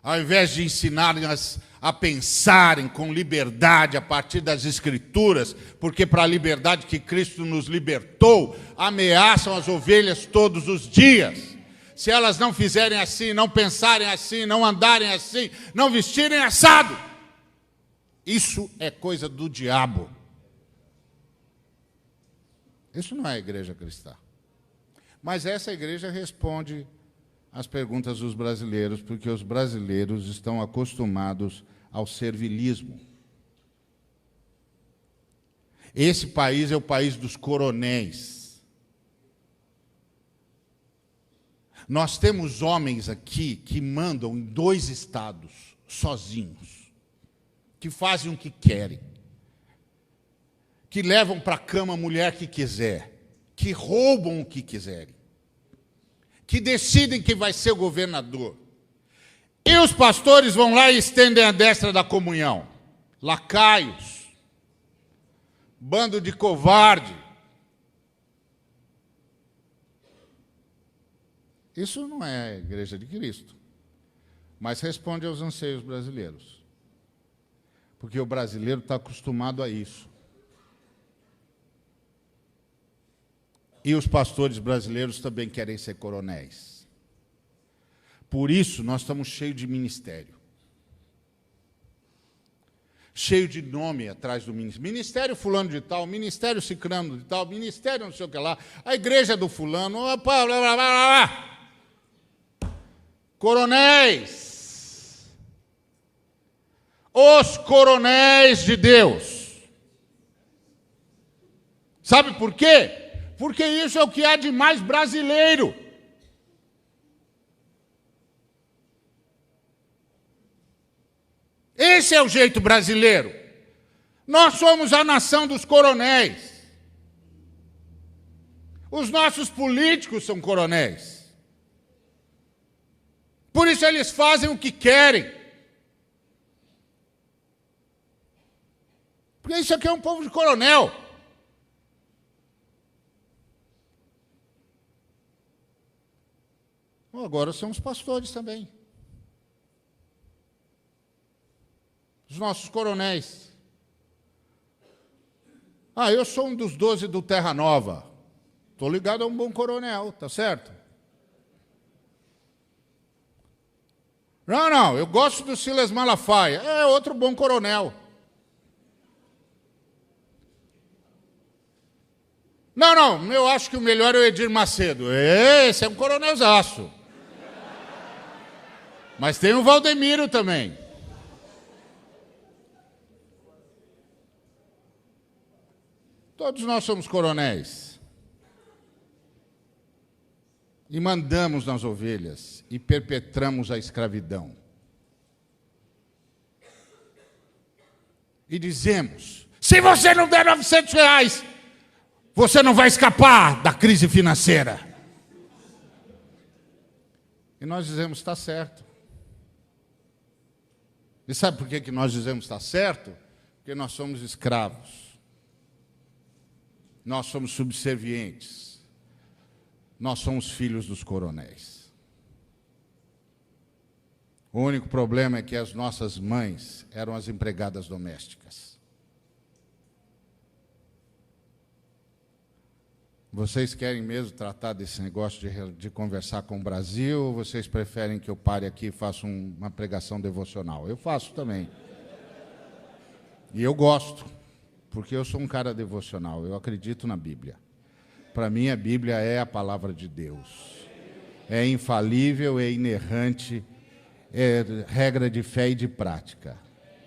Speaker 3: ao invés de ensinar-as a pensarem com liberdade a partir das Escrituras, porque para a liberdade que Cristo nos libertou, ameaçam as ovelhas todos os dias. Se elas não fizerem assim, não pensarem assim, não andarem assim, não vestirem assado, isso é coisa do diabo. Isso não é igreja cristã. Mas essa igreja responde às perguntas dos brasileiros, porque os brasileiros estão acostumados ao servilismo. Esse país é o país dos coronéis. Nós temos homens aqui que mandam em 2 estados, sozinhos, que fazem o que querem, que levam para a cama a mulher que quiser, que roubam o que quiserem, que decidem quem vai ser o governador. E os pastores vão lá e estendem a destra da comunhão. Lacaios, bando de covarde. Isso não é a igreja de Cristo, mas responde aos anseios brasileiros. Porque o brasileiro está acostumado a isso. E os pastores brasileiros também querem ser coronéis. Por isso, nós estamos cheios de ministério. Cheio de nome atrás do ministério. Ministério fulano de tal, ministério cicrano de tal, ministério não sei o que lá, a igreja do fulano, blá, blá, blá, blá. Coronéis. Os coronéis de Deus. Sabe por quê? Porque isso é o que há de mais brasileiro. Esse é o jeito brasileiro. Nós somos a nação dos coronéis. Os nossos políticos são coronéis. Por isso eles fazem o que querem. Porque isso aqui é um povo de coronel. Agora são os pastores também. Os nossos coronéis. Eu sou um dos 12 do Terra Nova. Estou ligado a um bom coronel, tá certo? Não, eu gosto do Silas Malafaia. É outro bom coronel. Não, eu acho que o melhor é o Edir Macedo. Esse é um coronelzaço. Mas tem o Valdemiro também. Todos nós somos coronéis. E mandamos nas ovelhas e perpetramos a escravidão. E dizemos, se você não der R$900, você não vai escapar da crise financeira. E nós dizemos, está certo. E sabe por que nós dizemos está certo? Porque nós somos escravos. Nós somos subservientes. Nós somos filhos dos coronéis. O único problema é que as nossas mães eram as empregadas domésticas. Vocês querem mesmo tratar desse negócio de conversar com o Brasil, ou vocês preferem que eu pare aqui e faça uma pregação devocional? Eu faço também. E eu gosto, porque eu sou um cara devocional, eu acredito na Bíblia. Para mim, a Bíblia é a palavra de Deus. É infalível, é inerrante, é regra de fé e de prática.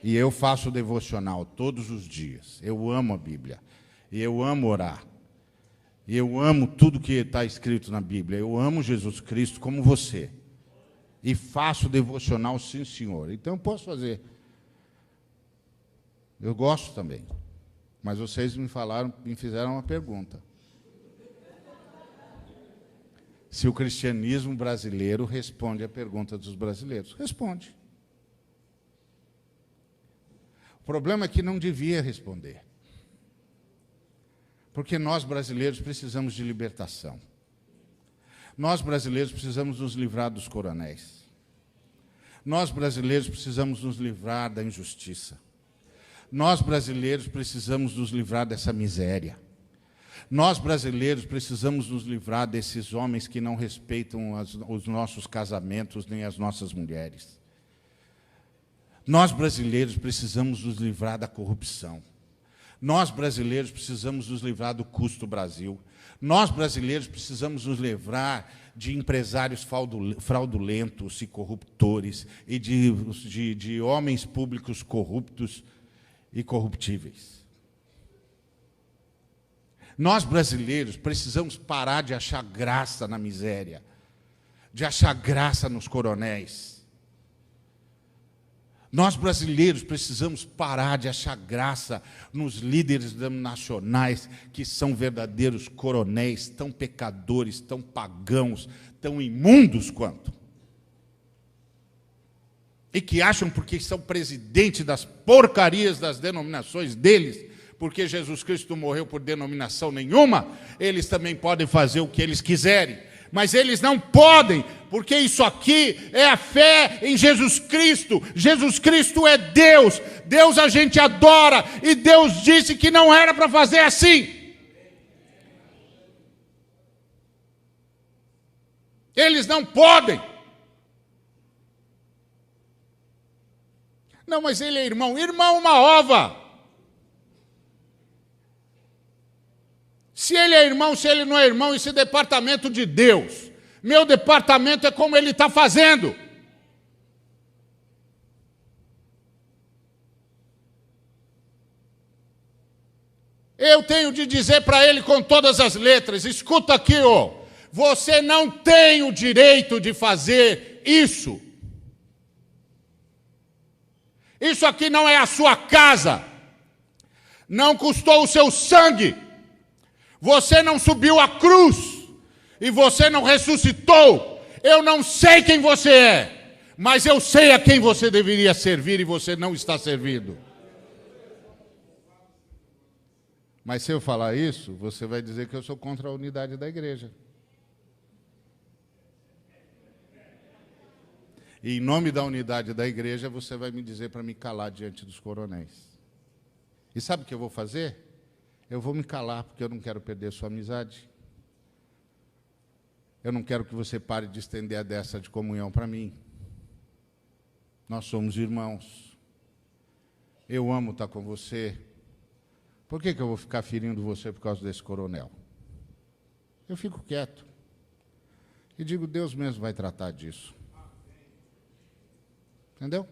Speaker 3: E eu faço devocional todos os dias. Eu amo a Bíblia. E eu amo orar. E eu amo tudo que está escrito na Bíblia. Eu amo Jesus Cristo como você. E faço devocional, sim, senhor. Então, eu posso fazer. Eu gosto também. Mas vocês me fizeram uma pergunta. se o cristianismo brasileiro responde à pergunta dos brasileiros. Responde. O problema é que não devia responder. Porque nós, brasileiros, precisamos de libertação. Nós, brasileiros, precisamos nos livrar dos coronéis. Nós, brasileiros, precisamos nos livrar da injustiça. Nós, brasileiros, precisamos nos livrar dessa miséria. Nós, brasileiros, precisamos nos livrar desses homens que não respeitam os nossos casamentos nem as nossas mulheres. Nós, brasileiros, precisamos nos livrar da corrupção. Nós, brasileiros, precisamos nos livrar do custo Brasil. Nós, brasileiros, precisamos nos livrar de empresários fraudulentos e corruptores e de homens públicos corruptos e corruptíveis. Nós, brasileiros, precisamos parar de achar graça na miséria, de achar graça nos coronéis. Nós, brasileiros, precisamos parar de achar graça nos líderes nacionais que são verdadeiros coronéis, tão pecadores, tão pagãos, tão imundos quanto. E que acham, porque são presidentes das porcarias das denominações deles, porque Jesus Cristo morreu por denominação nenhuma, eles também podem fazer o que eles quiserem. Mas eles não podem, porque isso aqui é a fé em Jesus Cristo. Jesus Cristo é Deus. Deus a gente adora, e Deus disse que não era para fazer assim. Eles não podem. Não, mas ele é irmão. Irmão, uma ova. Se ele é irmão, se ele não é irmão, esse é departamento de Deus. Meu departamento é como ele está fazendo. Eu tenho de dizer para ele com todas as letras, escuta aqui, ó, você não tem o direito de fazer isso. Isso aqui não é a sua casa. Não custou o seu sangue. Você não subiu à cruz e você não ressuscitou. Eu não sei quem você é, mas eu sei a quem você deveria servir e você não está servindo. Mas se eu falar isso, você vai dizer que eu sou contra a unidade da igreja. E em nome da unidade da igreja, você vai me dizer para me calar diante dos coronéis. E sabe o que eu vou fazer? Eu vou me calar, porque eu não quero perder sua amizade. Eu não quero que você pare de estender a dessa de comunhão para mim. Nós somos irmãos. Eu amo estar com você. Por que eu vou ficar ferindo você por causa desse coronel? Eu fico quieto. E digo, Deus mesmo vai tratar disso. Entendeu?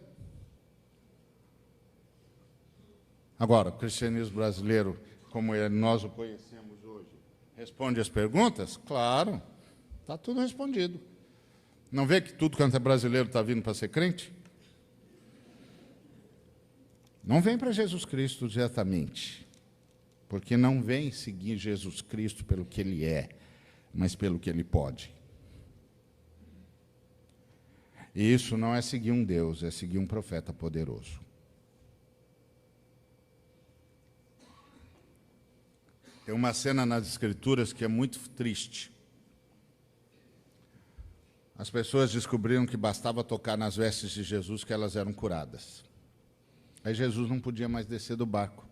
Speaker 3: Agora, o cristianismo brasileiro, como nós o conhecemos hoje, responde as perguntas? Claro, está tudo respondido. Não vê que tudo quanto é brasileiro está vindo para ser crente? Não vem para Jesus Cristo diretamente, porque não vem seguir Jesus Cristo pelo que Ele é, mas pelo que Ele pode. E isso não é seguir um Deus, é seguir um profeta poderoso. Tem uma cena nas Escrituras que é muito triste. As pessoas descobriram que bastava tocar nas vestes de Jesus que elas eram curadas. Aí Jesus não podia mais descer do barco.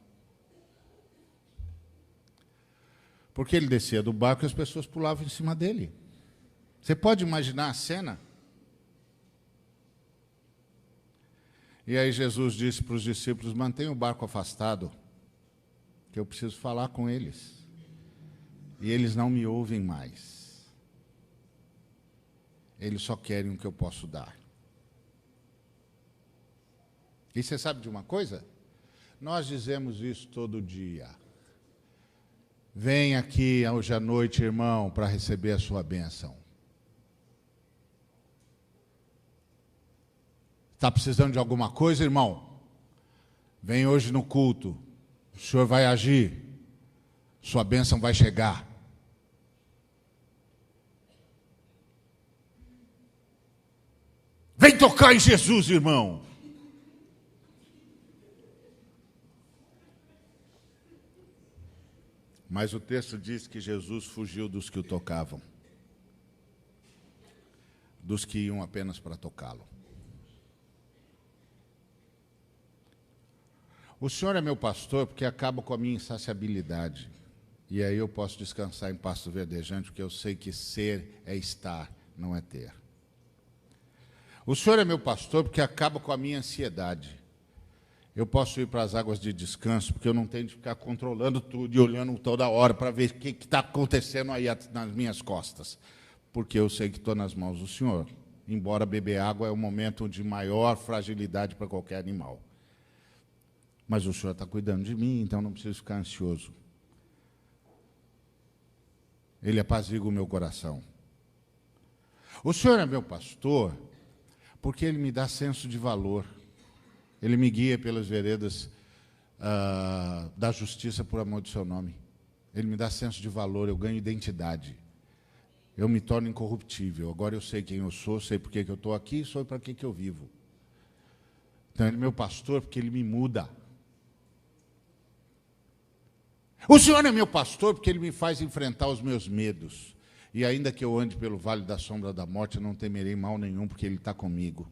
Speaker 3: Porque ele descia do barco e as pessoas pulavam em cima dele. Você pode imaginar a cena? E aí Jesus disse para os discípulos, mantenha o barco afastado, que eu preciso falar com eles. E eles não me ouvem mais. Eles só querem o que eu posso dar. E você sabe de uma coisa? Nós dizemos isso todo dia. Vem aqui hoje à noite, irmão, para receber a sua bênção. Está precisando de alguma coisa, irmão? Vem hoje no culto. O Senhor vai agir. Sua bênção vai chegar. Vem tocar em Jesus, irmão. Mas o texto diz que Jesus fugiu dos que o tocavam, dos que iam apenas para tocá-lo. O Senhor é meu pastor porque acaba com a minha insaciabilidade. E aí eu posso descansar em pasto verdejante, porque eu sei que ser é estar, não é ter. O Senhor é meu pastor porque acaba com a minha ansiedade. Eu posso ir para as águas de descanso, porque eu não tenho de ficar controlando tudo e olhando toda hora para ver o que está acontecendo aí nas minhas costas. Porque eu sei que estou nas mãos do Senhor. Embora beber água é o momento de maior fragilidade para qualquer animal. Mas o Senhor está cuidando de mim, então não preciso ficar ansioso. Ele apazigua o meu coração. O Senhor é meu pastor porque Ele me dá senso de valor. Ele me guia pelas veredas da justiça por amor do seu nome. Ele me dá senso de valor, eu ganho identidade. Eu me torno incorruptível. Agora eu sei quem eu sou, sei por que eu estou aqui, sei para que eu vivo. Então Ele é meu pastor porque Ele me muda. O Senhor é meu pastor porque Ele me faz enfrentar os meus medos. E ainda que eu ande pelo vale da sombra da morte, eu não temerei mal nenhum, porque Ele está comigo.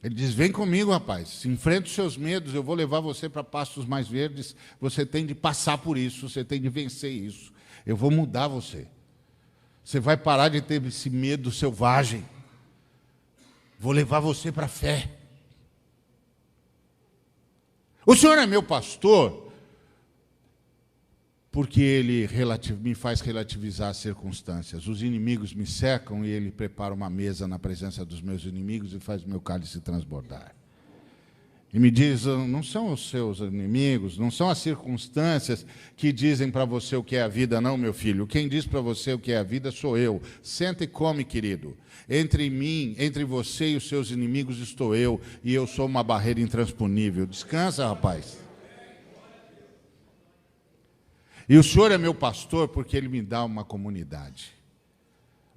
Speaker 3: Ele diz, vem comigo, rapaz, enfrenta os seus medos, eu vou levar você para pastos mais verdes, você tem de passar por isso, você tem de vencer isso. Eu vou mudar você. Você vai parar de ter esse medo selvagem. Vou levar você para a fé. O Senhor é meu pastor porque Ele me faz relativizar as circunstâncias. Os inimigos me cercam e Ele prepara uma mesa na presença dos meus inimigos e faz o meu cálice transbordar. E me diz, não são os seus inimigos, não são as circunstâncias que dizem para você o que é a vida, não, meu filho. Quem diz para você o que é a vida sou eu. Senta e come, querido. Entre mim, entre você e os seus inimigos estou eu, e eu sou uma barreira intransponível. Descansa, rapaz. E o Senhor é meu pastor porque Ele me dá uma comunidade.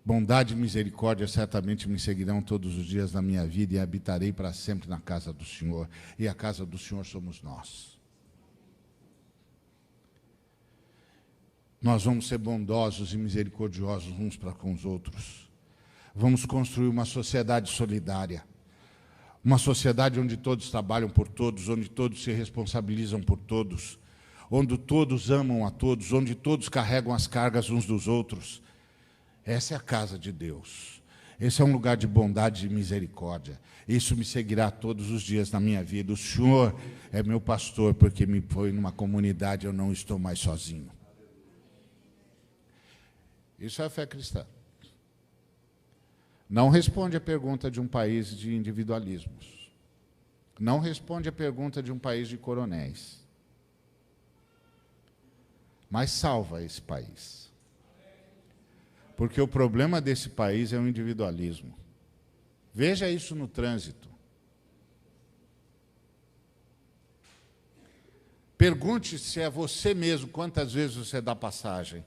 Speaker 3: Bondade e misericórdia certamente me seguirão todos os dias da minha vida e habitarei para sempre na casa do Senhor. E a casa do Senhor somos nós. Nós vamos ser bondosos e misericordiosos uns para com os outros. Vamos construir uma sociedade solidária. Uma sociedade onde todos trabalham por todos, onde todos se responsabilizam por todos, onde todos amam a todos, onde todos carregam as cargas uns dos outros. Essa é a casa de Deus. Esse é um lugar de bondade e misericórdia. Isso me seguirá todos os dias na minha vida. O Senhor é meu pastor porque me põe numa comunidade, eu não estou mais sozinho. Isso é a fé cristã. Não responde a pergunta de um país de individualismos. Não responde a pergunta de um país de coronéis. Mas salva esse país. Porque o problema desse país é o individualismo. Veja isso no trânsito. Pergunte se é você mesmo quantas vezes você dá passagem.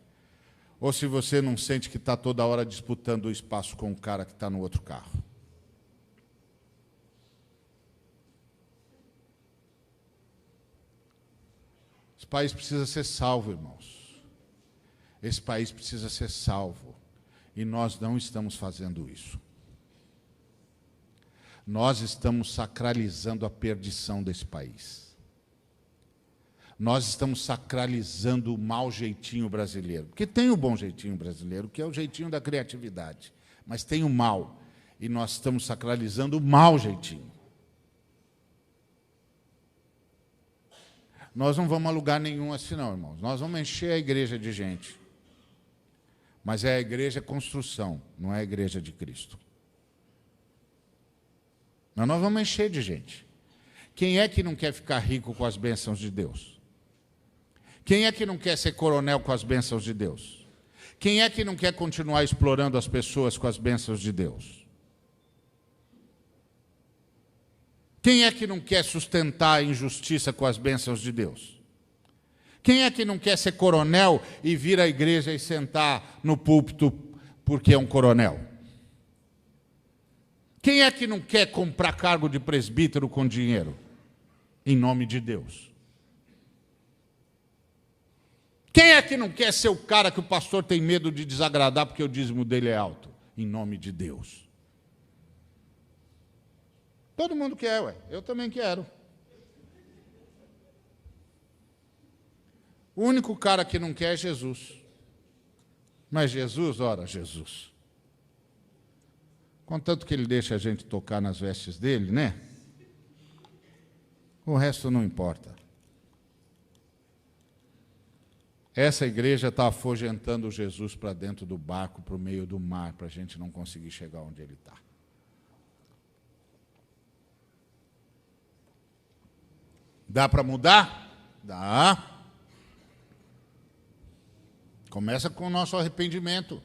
Speaker 3: Ou se você não sente que está toda hora disputando o espaço com o cara que está no outro carro. Esse país precisa ser salvo, irmãos. Esse país precisa ser salvo. E nós não estamos fazendo isso. Nós estamos sacralizando a perdição desse país. Nós estamos sacralizando o mau jeitinho brasileiro. Porque tem o bom jeitinho brasileiro, que é o jeitinho da criatividade. Mas tem o mal. E nós estamos sacralizando o mau jeitinho. Nós não vamos a lugar nenhum assim não, irmãos. Nós vamos encher a igreja de gente. Mas é a igreja construção, não é a igreja de Cristo. Mas nós vamos encher de gente. Quem é que não quer ficar rico com as bênçãos de Deus? Quem é que não quer ser coronel com as bênçãos de Deus? Quem é que não quer continuar explorando as pessoas com as bênçãos de Deus? Quem é que não quer sustentar a injustiça com as bênçãos de Deus? Quem é que não quer ser coronel e vir à igreja e sentar no púlpito porque é um coronel? Quem é que não quer comprar cargo de presbítero com dinheiro? Em nome de Deus. Quem é que não quer ser o cara que o pastor tem medo de desagradar porque o dízimo dele é alto? Em nome de Deus. Todo mundo quer, ué. Eu também quero. O único cara que não quer é Jesus. Mas Jesus, ora, Jesus. Contanto que ele deixa a gente tocar nas vestes dele, né? O resto não importa. Essa igreja está afugentando Jesus para dentro do barco, para o meio do mar, para a gente não conseguir chegar onde ele está. Dá para mudar? Dá. Começa com o nosso arrependimento.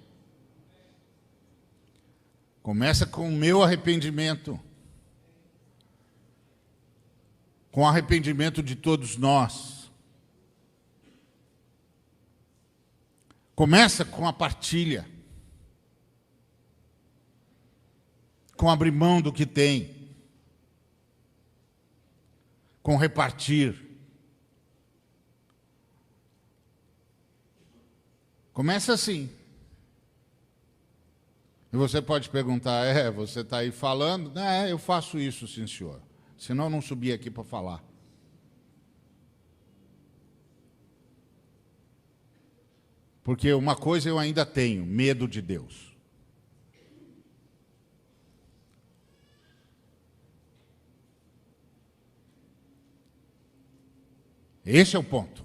Speaker 3: Começa com o meu arrependimento. Com o arrependimento de todos nós. Começa com a partilha. Com abrir mão do que tem. Com repartir. Começa assim. E você pode perguntar, você está aí falando? Eu faço isso, sim, senhor. Senão eu não subi aqui para falar. Porque uma coisa eu ainda tenho, medo de Deus. Esse é o ponto.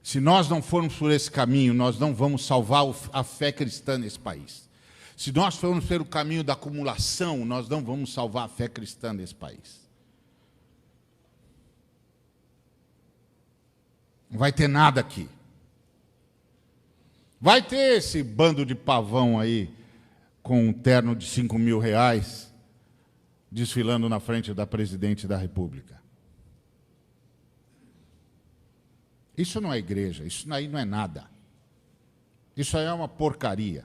Speaker 3: Se nós não formos por esse caminho, nós não vamos salvar a fé cristã nesse país. Se nós formos pelo caminho da acumulação, nós não vamos salvar a fé cristã nesse país. Não vai ter nada aqui. Vai ter esse bando de pavão aí, com um terno de R$5.000, desfilando na frente da presidente da República. Isso não é igreja, isso aí não é nada. Isso aí é uma porcaria.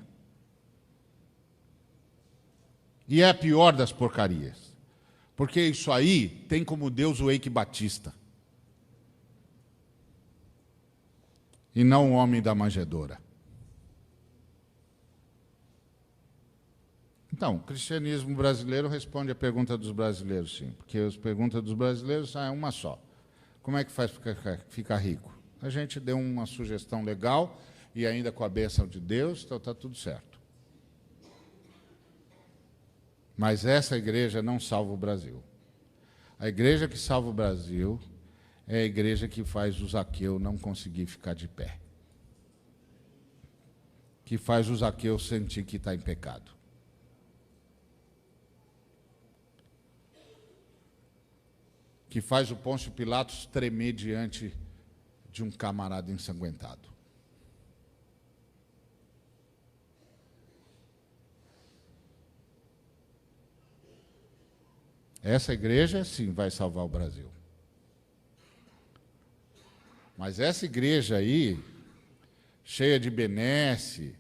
Speaker 3: E é a pior das porcarias. Porque isso aí tem como Deus o Eike Batista. E não o homem da manjedoura. Então, o cristianismo brasileiro responde a pergunta dos brasileiros, sim. Porque as perguntas dos brasileiros é uma só. Como é que faz para ficar rico? A gente deu uma sugestão legal, e ainda com a bênção de Deus, então está tudo certo. Mas essa igreja não salva o Brasil. A igreja que salva o Brasil é a igreja que faz o Zaqueu não conseguir ficar de pé. Que faz o Zaqueu sentir que está em pecado. Que faz o Pôncio Pilatos tremer diante de um camarada ensanguentado. Essa igreja, sim, vai salvar o Brasil. Mas essa igreja aí, cheia de benesse,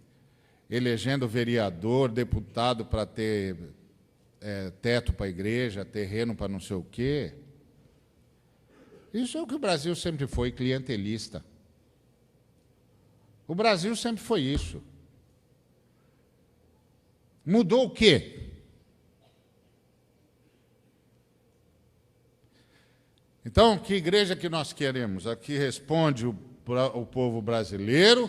Speaker 3: elegendo vereador, deputado para ter teto para a igreja, terreno para não sei o quê, isso é o que o Brasil sempre foi, clientelista. O Brasil sempre foi isso. Mudou o quê? Então, que igreja que nós queremos? Aqui responde o povo brasileiro,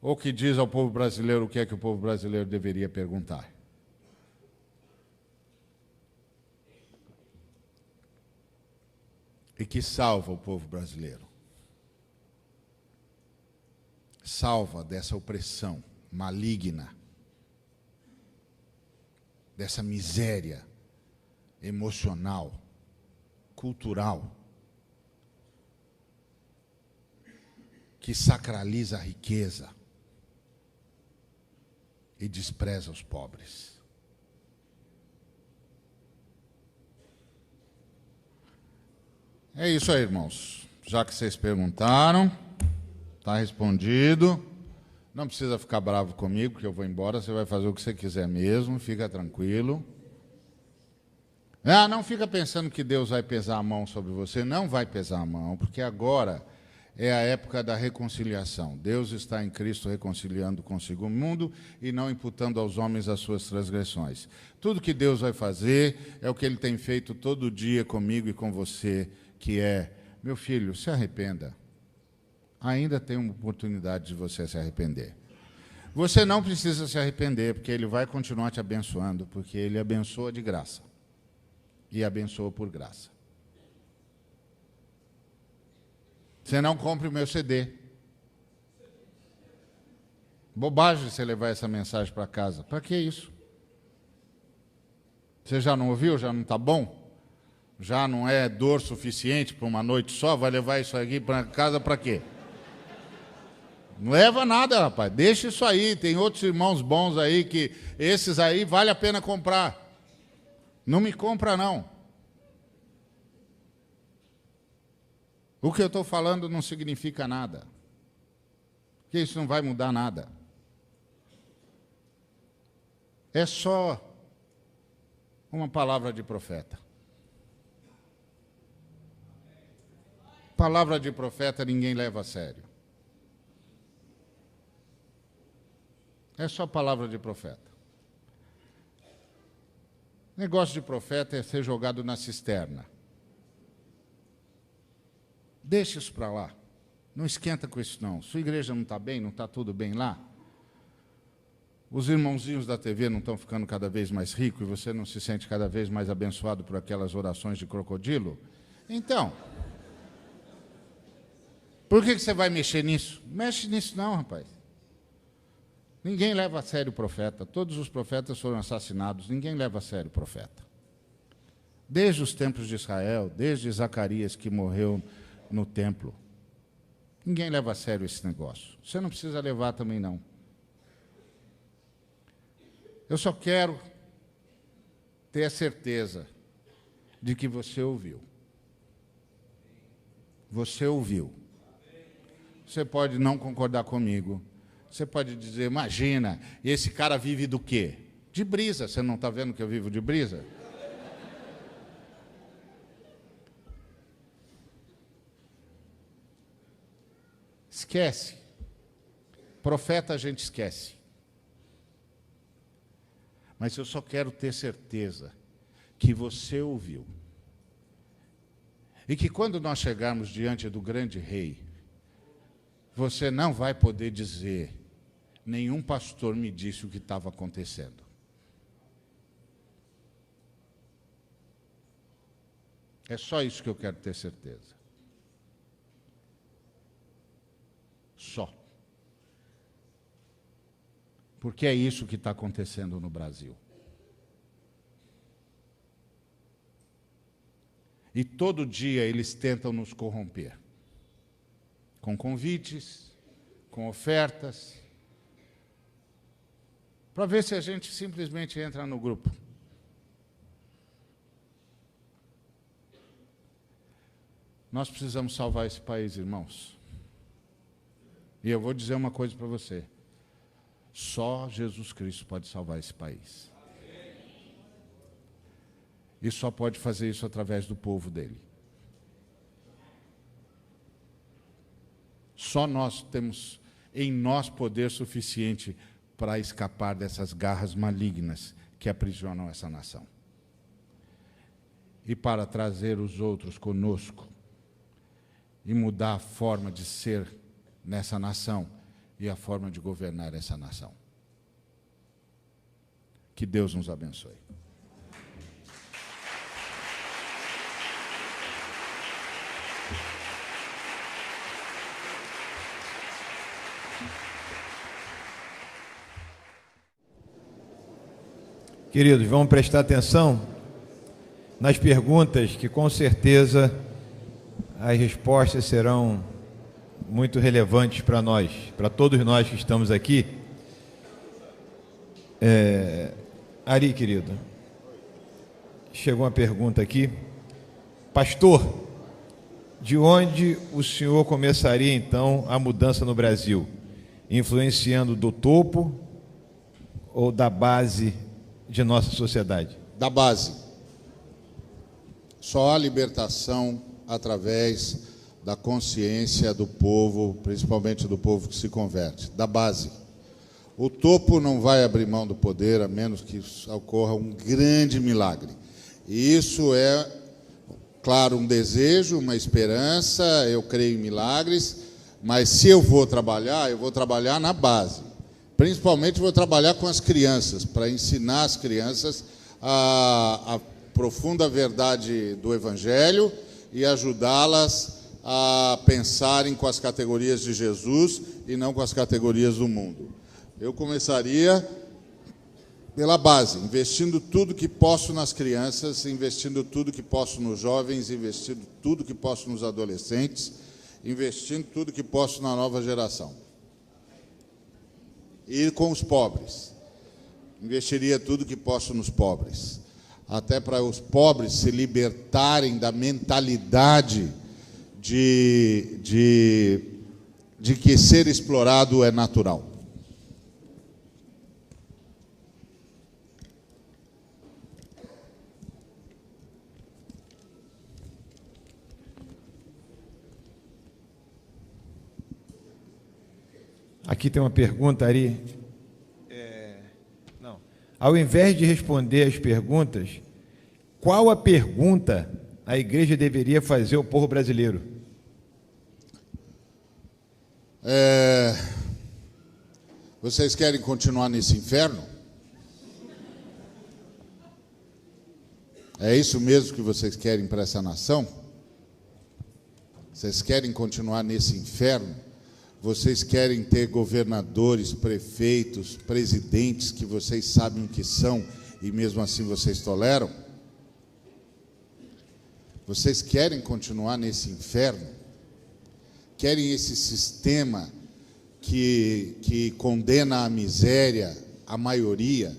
Speaker 3: ou que diz ao povo brasileiro o que é que o povo brasileiro deveria perguntar? E que salva o povo brasileiro. Salva dessa opressão maligna, dessa miséria emocional, cultural, que sacraliza a riqueza e despreza os pobres. É isso aí, irmãos. Já que vocês perguntaram, está respondido. Não precisa ficar bravo comigo, porque eu vou embora, você vai fazer o que você quiser mesmo, fica tranquilo. Não fica pensando que Deus vai pesar a mão sobre você, não vai pesar a mão, porque agora é a época da reconciliação. Deus está em Cristo reconciliando consigo o mundo e não imputando aos homens as suas transgressões. Tudo que Deus vai fazer é o que Ele tem feito todo dia comigo e com você, que é, meu filho, se arrependa. Ainda tem uma oportunidade de você se arrepender. Você não precisa se arrepender, porque Ele vai continuar te abençoando, porque Ele abençoa de graça. E abençoa por graça. Você não compre o meu CD. Bobagem você levar essa mensagem para casa. Para que isso? Você já não ouviu? Já não está bom? Já não é dor suficiente para uma noite só? Vai levar isso aqui para casa para quê? Não leva nada, rapaz. Deixa isso aí. Tem outros irmãos bons aí que esses aí vale a pena comprar. Não me compra, não. O que eu estou falando não significa nada. Porque isso não vai mudar nada. É só uma palavra de profeta. Palavra de profeta ninguém leva a sério. É só palavra de profeta. Negócio de profeta é ser jogado na cisterna. Deixa isso para lá. Não esquenta com isso, não. Sua igreja não está bem, não está tudo bem lá? Os irmãozinhos da TV não estão ficando cada vez mais ricos e você não se sente cada vez mais abençoado por aquelas orações de crocodilo? Então, por que você vai mexer nisso? Mexe nisso não, rapaz. Ninguém leva a sério o profeta. Todos os profetas foram assassinados. Ninguém leva a sério o profeta. Desde os tempos de Israel, desde Zacarias que morreu no templo. Ninguém leva a sério esse negócio. Você não precisa levar também, não. Eu só quero ter a certeza de que você ouviu. Você ouviu. Você pode não concordar comigo. Você pode dizer, imagina, esse cara vive do quê? De brisa. Você não está vendo que eu vivo de brisa? Esquece. Profeta a gente esquece. Mas eu só quero ter certeza que você ouviu. E que quando nós chegarmos diante do grande rei, você não vai poder dizer, nenhum pastor me disse o que estava acontecendo. É só isso que eu quero ter certeza. Só. Porque é isso que está acontecendo no Brasil. E todo dia eles tentam nos corromper. Com convites, com ofertas, para ver se a gente simplesmente entra no grupo. Nós precisamos salvar esse país, irmãos. E eu vou dizer uma coisa para você. Só Jesus Cristo pode salvar esse país. E só pode fazer isso através do povo dele. Só nós temos em nós poder suficiente para escapar dessas garras malignas que aprisionam essa nação. E para trazer os outros conosco e mudar a forma de ser nessa nação e a forma de governar essa nação. Que Deus nos abençoe.
Speaker 4: Queridos, vamos prestar atenção nas perguntas que com certeza as respostas serão muito relevantes para nós, para todos nós que estamos aqui. Ari, querido, chegou uma pergunta aqui. Pastor, de onde o senhor começaria então a mudança no Brasil? influenciando do topo ou da base de nossa sociedade?
Speaker 3: Da base. Só há libertação através da consciência do povo, principalmente do povo que se converte, da base. O topo não vai abrir mão do poder, a menos que ocorra um grande milagre. E isso é, claro, um desejo, uma esperança, eu creio em milagres, mas se eu vou trabalhar na base. Principalmente vou trabalhar com as crianças, para ensinar as crianças a profunda verdade do Evangelho e ajudá-las a pensarem com as categorias de Jesus e não com as categorias do mundo. Eu começaria pela base, investindo tudo que posso nas crianças, investindo tudo que posso nos jovens, investindo tudo que posso nos adolescentes, investindo tudo que posso na nova geração. E com os pobres. Investiria tudo que posso nos pobres. Até para os pobres se libertarem da mentalidade de que ser explorado é natural.
Speaker 4: Aqui tem uma pergunta, Ari. Não. Ao invés de responder as perguntas, qual a pergunta a igreja deveria fazer ao povo brasileiro?
Speaker 3: Vocês querem continuar nesse inferno? É isso mesmo que vocês querem para essa nação? Vocês querem continuar nesse inferno? Vocês querem ter governadores, prefeitos, presidentes que vocês sabem o que são e mesmo assim vocês toleram? Vocês querem continuar nesse inferno? Querem esse sistema que condena à miséria a maioria?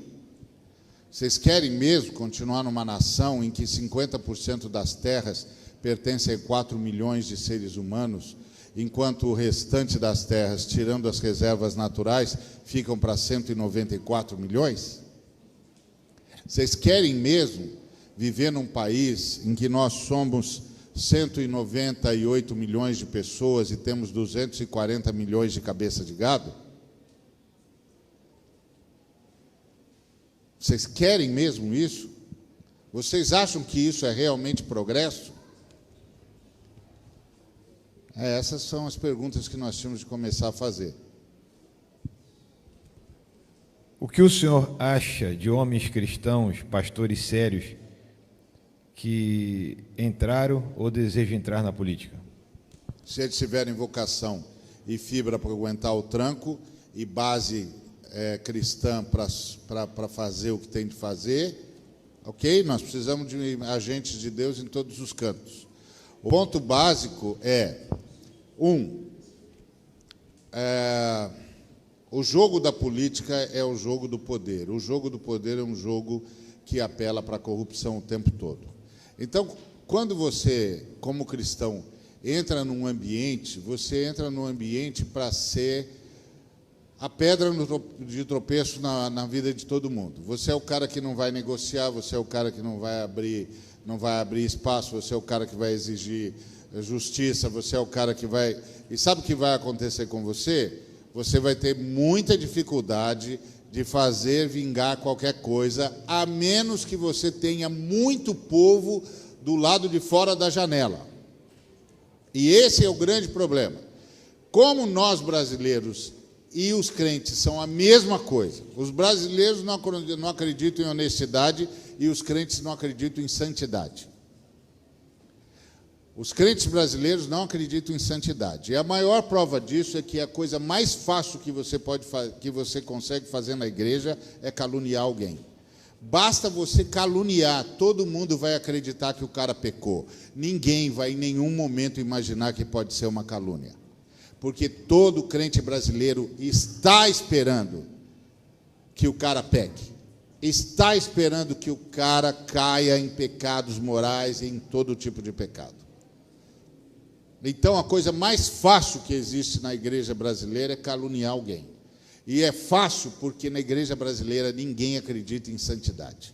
Speaker 3: Vocês querem mesmo continuar numa nação em que 50% das terras pertencem a 4 milhões de seres humanos, enquanto o restante das terras, tirando as reservas naturais, ficam para 194 milhões? Vocês querem mesmo viver num país em que nós somos 198 milhões de pessoas e temos 240 milhões de cabeça de gado? Vocês querem mesmo isso? Vocês acham que isso é realmente progresso? Essas são as perguntas que nós tínhamos de começar a fazer.
Speaker 4: O que o senhor acha de homens cristãos, pastores sérios, que entraram ou desejam entrar na política?
Speaker 3: Se eles tiverem vocação e fibra para aguentar o tranco e base cristã para fazer o que tem de fazer, ok? Nós precisamos de agentes de Deus em todos os cantos. O ponto básico é, o jogo da política é o jogo do poder. O jogo do poder é um jogo que apela para a corrupção o tempo todo. Então, quando você, como cristão, entra num ambiente, você entra num ambiente para ser a pedra de tropeço na vida de todo mundo. Você é o cara que não vai negociar, você é o cara que não vai abrir espaço, você é o cara que vai exigir justiça, você é o cara que vai... E sabe o que vai acontecer com você? Você vai ter muita dificuldade de fazer vingar qualquer coisa, a menos que você tenha muito povo do lado de fora da janela. E esse é o grande problema. Como nós brasileiros e os crentes são a mesma coisa, os brasileiros não acreditam em honestidade e os crentes não acreditam em santidade. Os crentes brasileiros não acreditam em santidade. E a maior prova disso é que a coisa mais fácil que você consegue fazer na igreja é caluniar alguém. Basta você caluniar, todo mundo vai acreditar que o cara pecou. Ninguém vai em nenhum momento imaginar que pode ser uma calúnia. Porque todo crente brasileiro está esperando que o cara peque. Está esperando que o cara caia em pecados morais e em todo tipo de pecado. Então, a coisa mais fácil que existe na igreja brasileira é caluniar alguém. E é fácil porque na igreja brasileira ninguém acredita em santidade.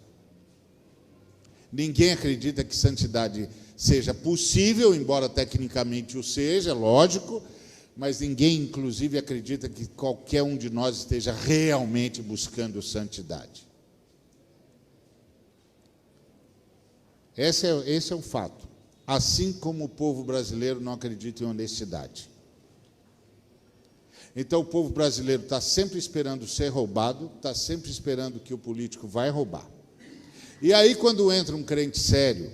Speaker 3: Ninguém acredita que santidade seja possível, embora tecnicamente o seja, lógico, mas ninguém, inclusive, acredita que qualquer um de nós esteja realmente buscando santidade. Esse é um fato. Assim como o povo brasileiro não acredita em honestidade. Então, o povo brasileiro está sempre esperando ser roubado, está sempre esperando que o político vai roubar. E aí, quando entra um crente sério,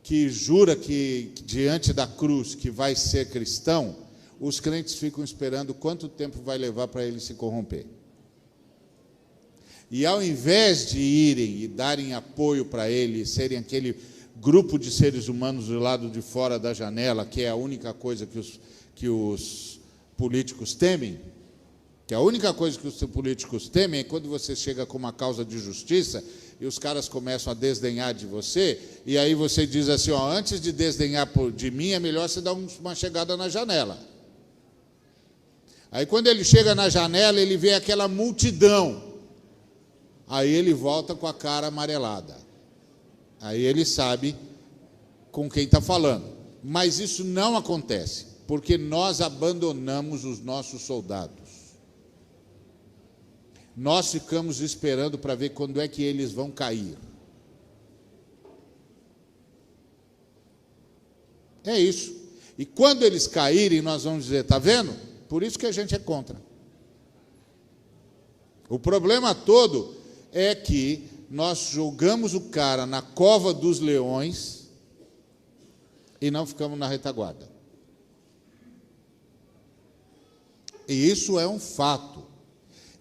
Speaker 3: que jura que, diante da cruz, que vai ser cristão, os crentes ficam esperando quanto tempo vai levar para ele se corromper. E ao invés de irem e darem apoio para ele, serem aquele grupo de seres humanos do lado de fora da janela, que é a única coisa que os políticos temem, que a única coisa que os políticos temem é quando você chega com uma causa de justiça e os caras começam a desdenhar de você, e aí você diz assim, ó, antes de desdenhar de mim, é melhor você dar uma chegada na janela. Aí quando ele chega na janela, ele vê aquela multidão, aí ele volta com a cara amarelada. Aí ele sabe com quem está falando. Mas isso não acontece, porque nós abandonamos os nossos soldados. Nós ficamos esperando para ver quando é que eles vão cair. É isso. E quando eles caírem, nós vamos dizer, está vendo? Por isso que a gente é contra. O problema todo é que nós jogamos o cara na cova dos leões e não ficamos na retaguarda. E isso é um fato.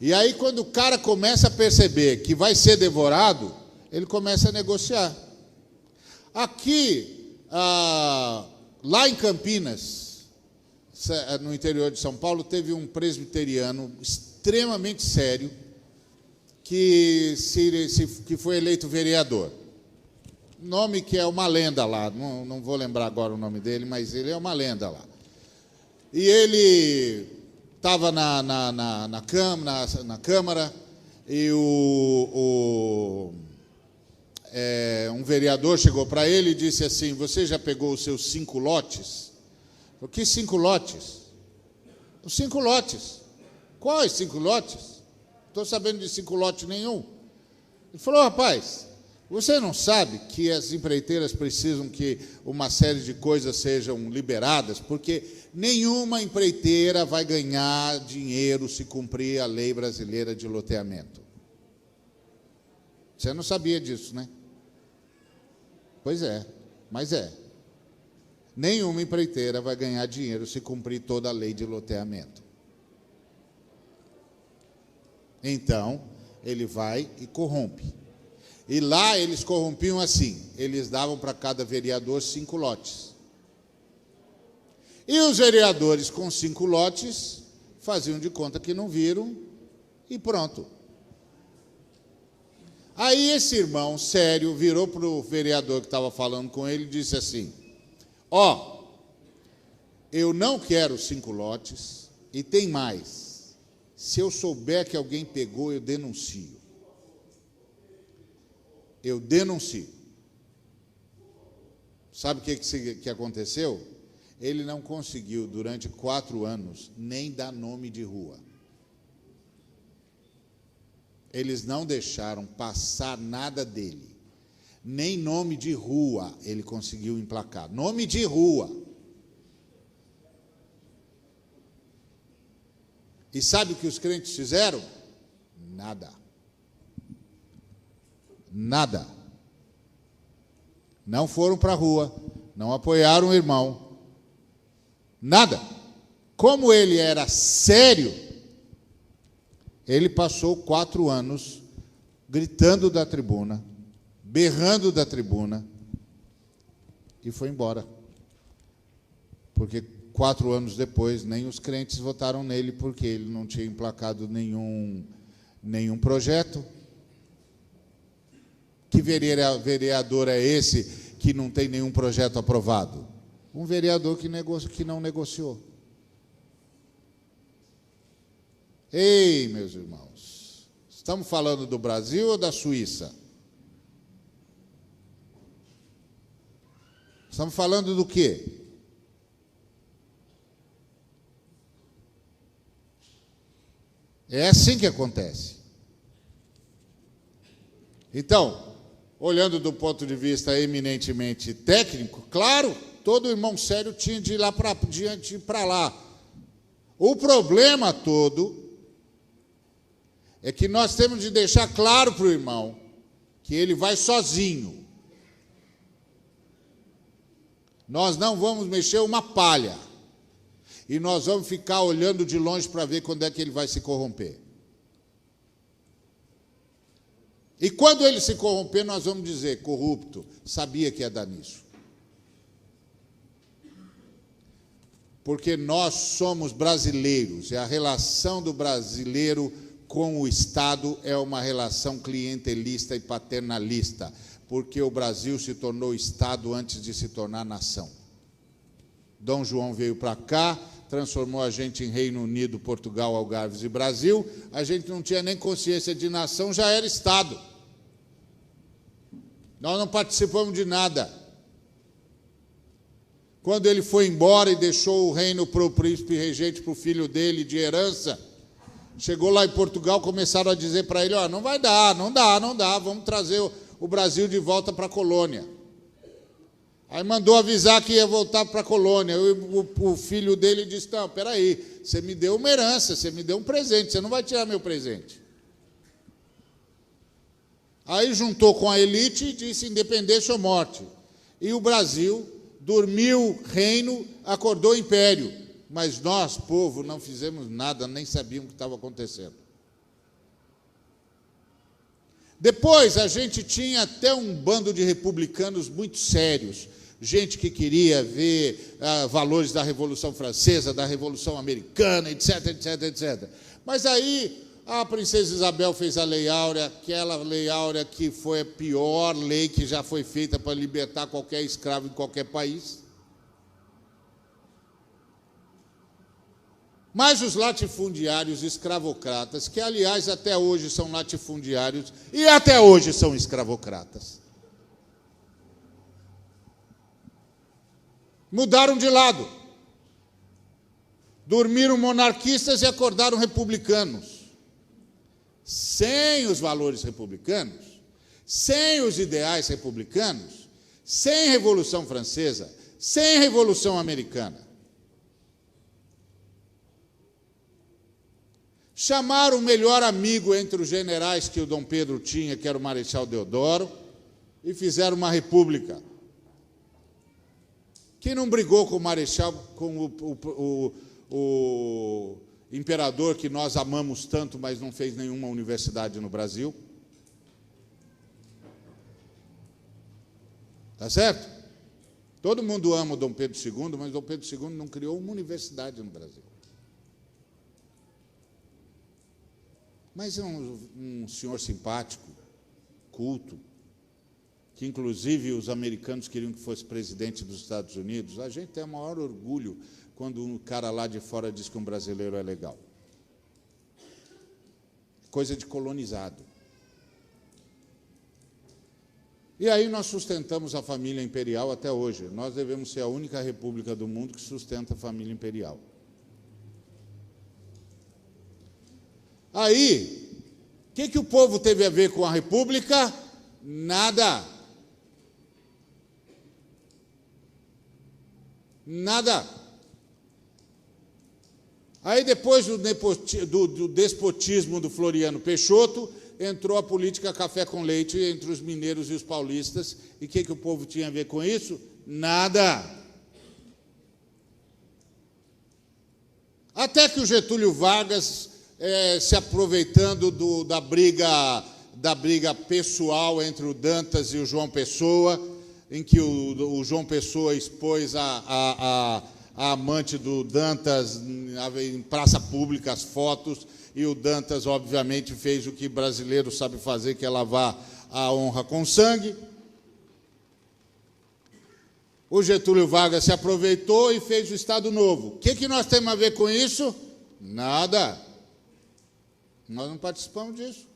Speaker 3: E aí, quando o cara começa a perceber que vai ser devorado, ele começa a negociar. Aqui, lá em Campinas, no interior de São Paulo, teve um presbiteriano extremamente sério, que foi eleito vereador. Nome que é uma lenda lá, não vou lembrar agora o nome dele, mas ele é uma lenda lá. E ele estava na Câmara, e um vereador chegou para ele e disse assim, você já pegou os seus 5 lotes? O que 5 lotes? Os 5 lotes. Quais 5 lotes? Não estou sabendo de 5 lotes nenhum. Ele falou, rapaz, você não sabe que as empreiteiras precisam que uma série de coisas sejam liberadas, porque nenhuma empreiteira vai ganhar dinheiro se cumprir a lei brasileira de loteamento. Você não sabia disso, né? Pois é, mas é. Nenhuma empreiteira vai ganhar dinheiro se cumprir toda a lei de loteamento. Então, ele vai e corrompe. E lá eles corrompiam assim, eles davam para cada vereador 5 lotes. E os vereadores com 5 lotes faziam de conta que não viram e pronto. Aí esse irmão sério virou para o vereador que estava falando com ele e disse assim, ó, eu não quero 5 lotes e tem mais. Se eu souber que alguém pegou, eu denuncio. Eu denuncio. Sabe o que aconteceu? Ele não conseguiu, durante 4 anos, nem dar nome de rua. Eles não deixaram passar nada dele. Nem nome de rua ele conseguiu emplacar. Nome de rua. E sabe o que os crentes fizeram? Nada. Nada. Não foram para a rua, não apoiaram o irmão. Nada. Como ele era sério, ele passou 4 anos gritando da tribuna, berrando da tribuna, e foi embora. Porque 4 anos depois, nem os crentes votaram nele, porque ele não tinha emplacado nenhum projeto. Que vereador é esse que não tem nenhum projeto aprovado? Um vereador que não negociou. Ei, meus irmãos, estamos falando do Brasil ou da Suíça? Estamos falando do quê? É assim que acontece. Então, olhando do ponto de vista eminentemente técnico, claro, todo irmão sério tinha de ir lá para diante para lá. O problema todo é que nós temos de deixar claro para o irmão que ele vai sozinho. Nós não vamos mexer uma palha. E nós vamos ficar olhando de longe para ver quando é que ele vai se corromper. E quando ele se corromper, nós vamos dizer, corrupto, sabia que ia dar nisso. Porque nós somos brasileiros, e a relação do brasileiro com o Estado é uma relação clientelista e paternalista, porque o Brasil se tornou Estado antes de se tornar nação. Dom João veio para cá, transformou a gente em Reino Unido, Portugal, Algarves e Brasil, a gente não tinha nem consciência de nação, já era Estado. Nós não participamos de nada. Quando ele foi embora e deixou o reino para o príncipe regente, para o filho dele, de herança, chegou lá em Portugal, começaram a dizer para ele, não vai dar, não dá, vamos trazer o Brasil de volta para a colônia. Aí mandou avisar que ia voltar para a colônia. O filho dele disse, não, peraí, você me deu uma herança, você me deu um presente, você não vai tirar meu presente. Aí juntou com a elite e disse independência ou morte. E o Brasil dormiu reino, acordou império. Mas nós, povo, não fizemos nada, nem sabíamos o que estava acontecendo. Depois a gente tinha até um bando de republicanos muito sérios, gente que queria ver valores da Revolução Francesa, da Revolução Americana, etc, etc, etc. Mas aí a princesa Isabel fez a Lei Áurea, aquela Lei Áurea que foi a pior lei que já foi feita para libertar qualquer escravo em qualquer país. Mas os latifundiários escravocratas, que aliás até hoje são latifundiários e até hoje são escravocratas, mudaram de lado. Dormiram monarquistas e acordaram republicanos. Sem os valores republicanos, sem os ideais republicanos, sem Revolução Francesa, sem Revolução Americana. Chamaram o melhor amigo entre os generais que o Dom Pedro tinha, que era o Marechal Deodoro, e fizeram uma república. Quem não brigou com o Marechal, com o imperador que nós amamos tanto, mas não fez nenhuma universidade no Brasil? Tá certo? Todo mundo ama o Dom Pedro II, mas Dom Pedro II não criou uma universidade no Brasil. Mas é um senhor simpático, culto, que inclusive os americanos queriam que fosse presidente dos Estados Unidos. A gente tem o maior orgulho quando um cara lá de fora diz que um brasileiro é legal. Coisa de colonizado. E aí nós sustentamos a família imperial até hoje. Nós devemos ser a única república do mundo que sustenta a família imperial. Aí, o que o povo teve a ver com a república? Nada. Nada. Aí, depois do despotismo do Floriano Peixoto, entrou a política café com leite entre os mineiros e os paulistas. E o que o povo tinha a ver com isso? Nada. Até que o Getúlio Vargas, se aproveitando da briga pessoal entre o Dantas e o João Pessoa, em que o João Pessoa expôs a amante do Dantas em praça pública, as fotos, e o Dantas, obviamente, fez o que brasileiro sabe fazer, que é lavar a honra com sangue. O Getúlio Vargas se aproveitou e fez o Estado Novo. O que nós temos a ver com isso? Nada. Nós não participamos disso.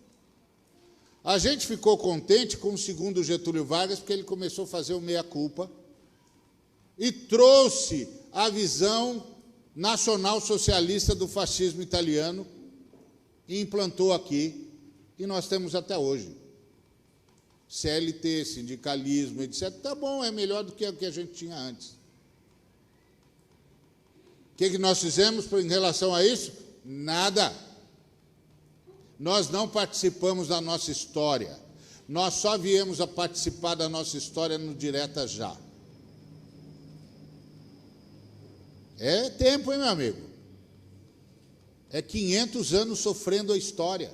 Speaker 3: A gente ficou contente com o segundo Getúlio Vargas, porque ele começou a fazer o meia-culpa e trouxe a visão nacional-socialista do fascismo italiano e implantou aqui, e nós temos até hoje. CLT, sindicalismo, etc. Tá bom, é melhor do que o que a gente tinha antes. O que nós fizemos em relação a isso? Nada. Nós não participamos da nossa história. Nós só viemos a participar da nossa história no Direta Já. É tempo, hein, meu amigo? É 500 anos sofrendo a história.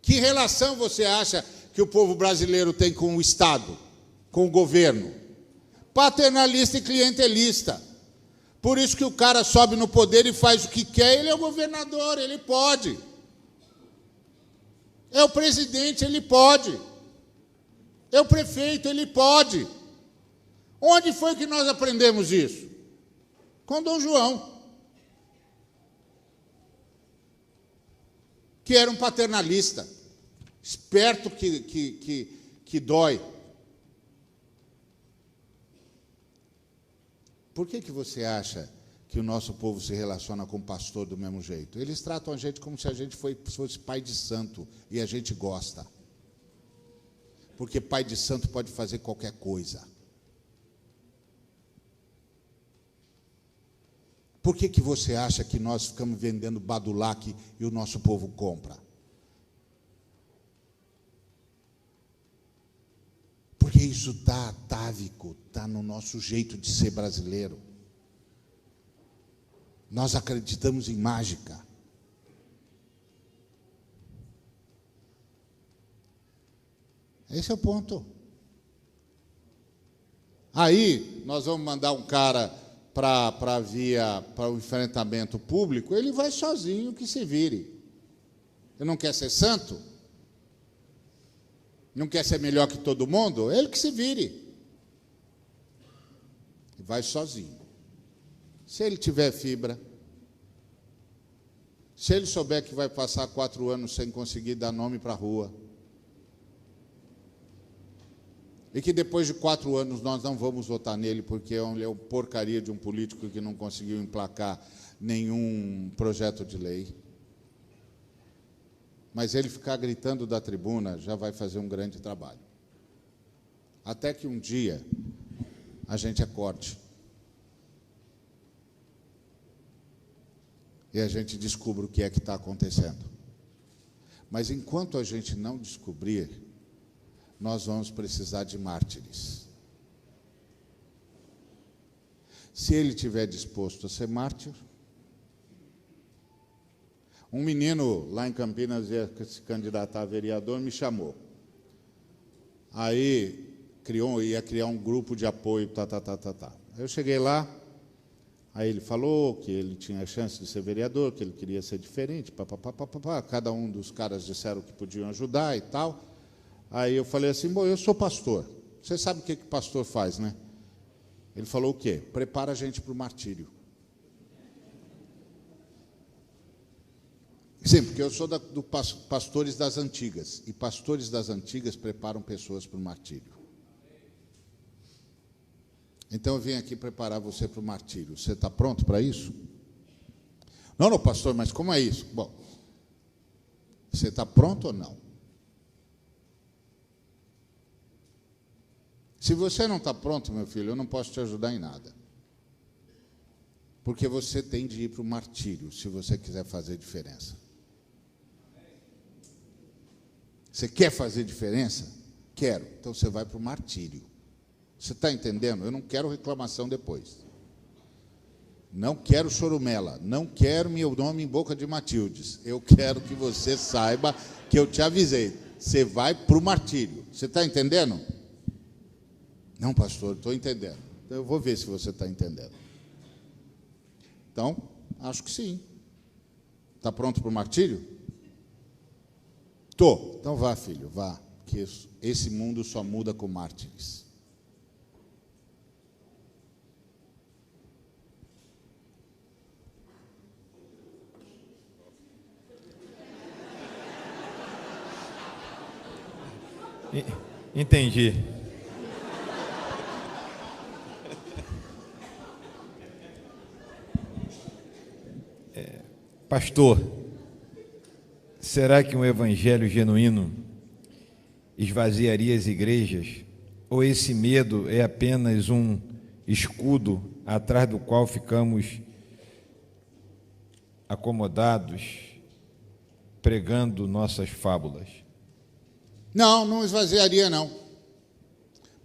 Speaker 3: Que relação você acha que o povo brasileiro tem com o Estado, com o governo? Paternalista e clientelista. Por isso que o cara sobe no poder e faz o que quer, ele é o governador, ele pode. É o presidente, ele pode. É o prefeito, ele pode. Onde foi que nós aprendemos isso? Com Dom João, que era um paternalista, esperto que dói. Por que você acha que o nosso povo se relaciona com o pastor do mesmo jeito? Eles tratam a gente como se a gente fosse pai de santo, e a gente gosta. Porque pai de santo pode fazer qualquer coisa. Por que você acha que nós ficamos vendendo Badulac e o nosso povo compra? Porque isso está atávico, está no nosso jeito de ser brasileiro. Nós acreditamos em mágica. Esse é o ponto. Aí, nós vamos mandar um cara para o enfrentamento público, ele vai sozinho, que se vire. Ele não quer ser santo? Não quer ser melhor que todo mundo? Ele que se vire. E vai sozinho. Se ele tiver fibra, se ele souber que vai passar 4 anos sem conseguir dar nome para a rua, e que depois de 4 anos nós não vamos votar nele porque ele é uma porcaria de um político que não conseguiu emplacar nenhum projeto de lei. Mas ele ficar gritando da tribuna já vai fazer um grande trabalho. Até que um dia a gente acorde e a gente descubra o que é que está acontecendo. Mas enquanto a gente não descobrir, nós vamos precisar de mártires. Se ele estiver disposto a ser mártir, um menino lá em Campinas ia se candidatar a vereador, me chamou. Aí ia criar um grupo de apoio, Eu cheguei lá, aí ele falou que ele tinha chance de ser vereador, que ele queria ser diferente, cada um dos caras disseram que podiam ajudar e tal. Aí eu falei assim, bom, eu sou pastor. Você sabe o que pastor faz, né? Ele falou o quê? Prepara a gente para o martírio. Sim, porque eu sou do pastores das antigas. E pastores das antigas preparam pessoas para o martírio. Então eu vim aqui preparar você para o martírio. Você está pronto para isso? Não, pastor, mas como é isso? Bom, você está pronto ou não? Se você não está pronto, meu filho, eu não posso te ajudar em nada. Porque você tem de ir para o martírio, se você quiser fazer diferença. Você quer fazer diferença? Quero. Então você vai para o martírio. Você está entendendo? Eu não quero reclamação depois. Não quero chorumela. Não quero meu nome em boca de Matildes. Eu quero que você saiba que eu te avisei. Você vai para o martírio. Você está entendendo? Não, pastor, estou entendendo. Eu vou ver se você está entendendo. Então, acho que sim. Está pronto para o martírio? Estou. Então vá, filho, vá. Que esse mundo só muda com mártires.
Speaker 4: Entendi. Pastor, será que um evangelho genuíno esvaziaria as igrejas? Ou esse medo é apenas um escudo atrás do qual ficamos acomodados, pregando nossas fábulas?
Speaker 3: Não, não esvaziaria, não.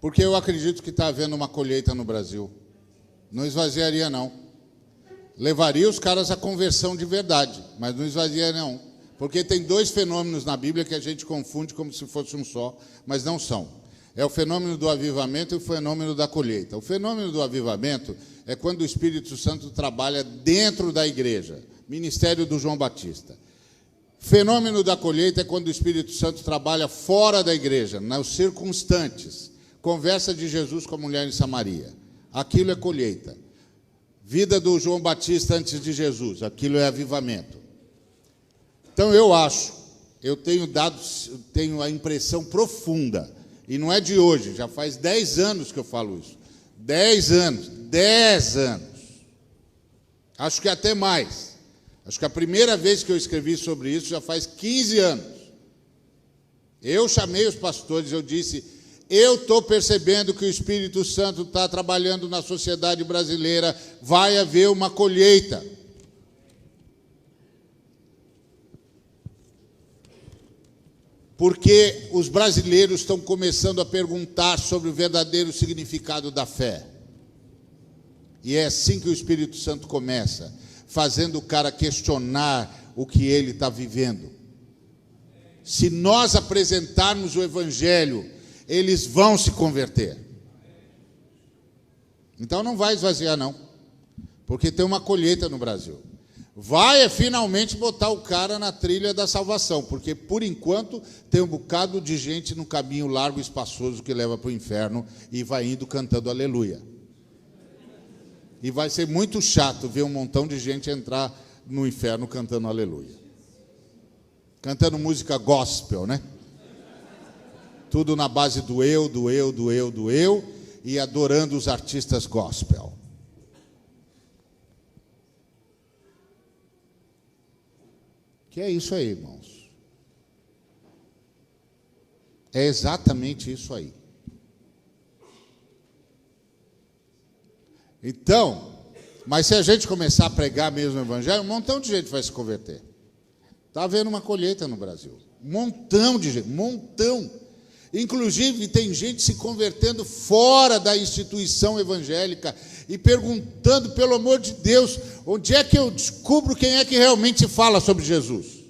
Speaker 3: Porque eu acredito que está havendo uma colheita no Brasil. Não esvaziaria, não. Levaria os caras à conversão de verdade, mas não esvaziaria, não. Porque tem dois fenômenos na Bíblia que a gente confunde como se fosse um só, mas não são. É o fenômeno do avivamento e o fenômeno da colheita. O fenômeno do avivamento é quando o Espírito Santo trabalha dentro da igreja. Ministério do João Batista. Fenômeno da colheita é quando o Espírito Santo trabalha fora da igreja, nos circunstantes. Conversa de Jesus com a mulher em Samaria. Aquilo é colheita. Vida do João Batista antes de Jesus. Aquilo é avivamento. Então eu tenho a impressão profunda, e não é de hoje, já faz 10 anos que eu falo isso. 10 anos. Acho que até mais. Acho que a primeira vez que eu escrevi sobre isso já faz 15 anos. Eu chamei os pastores, eu disse, eu estou percebendo que o Espírito Santo está trabalhando na sociedade brasileira, vai haver uma colheita. Porque os brasileiros estão começando a perguntar sobre o verdadeiro significado da fé. E é assim que o Espírito Santo começa, fazendo o cara questionar o que ele está vivendo. Se nós apresentarmos o Evangelho, eles vão se converter. Então não vai esvaziar, não. Porque tem uma colheita no Brasil. Vai finalmente botar o cara na trilha da salvação, porque por enquanto tem um bocado de gente no caminho largo e espaçoso que leva para o inferno e vai indo cantando aleluia. E vai ser muito chato ver um montão de gente entrar no inferno cantando aleluia. Cantando música gospel, né? Tudo na base do eu, e adorando os artistas gospel. Que é isso aí, irmãos. É exatamente isso aí. Então, mas se a gente começar a pregar mesmo o Evangelho, um montão de gente vai se converter. Está havendo uma colheita no Brasil. Um montão de gente, um montão. Inclusive, tem gente se convertendo fora da instituição evangélica e perguntando, pelo amor de Deus, onde é que eu descubro quem é que realmente fala sobre Jesus?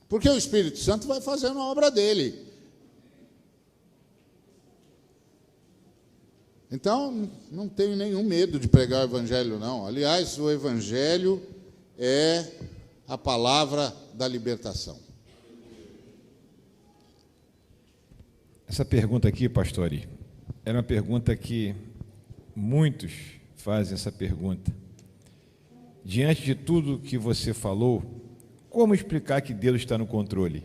Speaker 3: Porque o Espírito Santo vai fazendo a obra dele. Então, não tenho nenhum medo de pregar o Evangelho, não. Aliás, o Evangelho é a palavra da libertação.
Speaker 4: Essa pergunta aqui, pastor, era uma pergunta que muitos fazem essa pergunta. Diante de tudo que você falou, como explicar que Deus está no controle?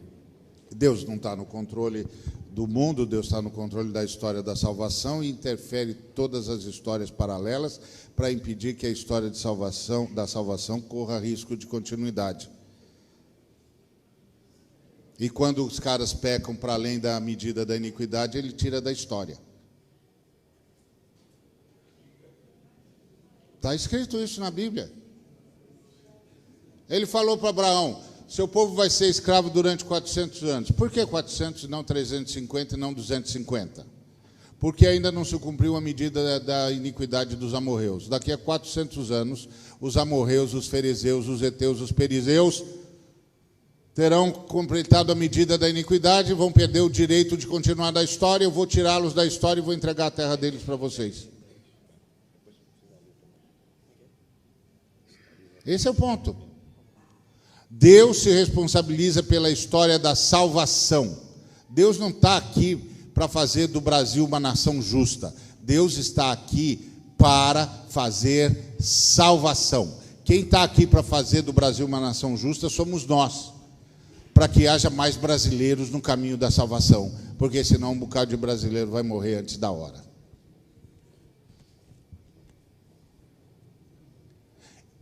Speaker 3: Deus não está no controle do mundo, Deus está no controle da história da salvação e interfere todas as histórias paralelas para impedir que a história da salvação corra risco de continuidade. E quando os caras pecam para além da medida da iniquidade, ele tira da história. Está escrito isso na Bíblia. Ele falou para Abraão, seu povo vai ser escravo durante 400 anos. Por que 400 e não 350 e não 250? Porque ainda não se cumpriu a medida da iniquidade dos amorreus. Daqui a 400 anos, os amorreus, os fariseus, os heteus, os perizeus terão completado a medida da iniquidade, vão perder o direito de continuar da história, eu vou tirá-los da história e vou entregar a terra deles para vocês. Esse é o ponto. Deus se responsabiliza pela história da salvação. Deus não está aqui para fazer do Brasil uma nação justa. Deus está aqui para fazer salvação. Quem está aqui para fazer do Brasil uma nação justa somos nós. para que haja mais brasileiros no caminho da salvação, porque senão um bocado de brasileiro vai morrer antes da hora.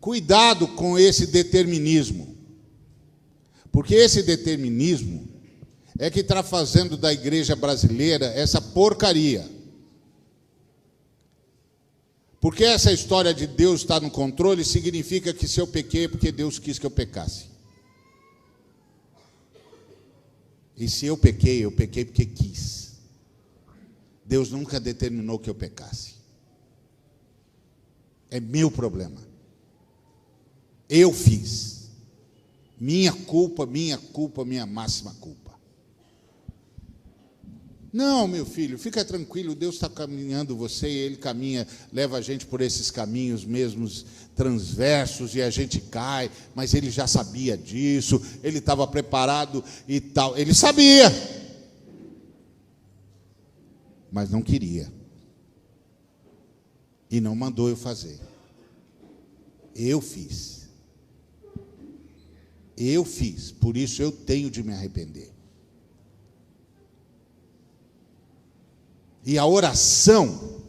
Speaker 3: Cuidado com esse determinismo, porque esse determinismo é que está fazendo da igreja brasileira essa porcaria. Porque essa história de Deus estar no controle significa que se eu pequei é porque Deus quis que eu pecasse. E se eu pequei porque quis. Deus nunca determinou que eu pecasse. É meu problema. Eu fiz. Minha culpa, minha máxima culpa. Não, meu filho, fica tranquilo, Deus está caminhando você, e Ele caminha, leva a gente por esses caminhos mesmos transversos, e a gente cai, mas Ele já sabia disso, Ele estava preparado e tal, Ele sabia, mas não queria, e não mandou eu fazer. Eu fiz, por isso eu tenho de me arrepender. E a oração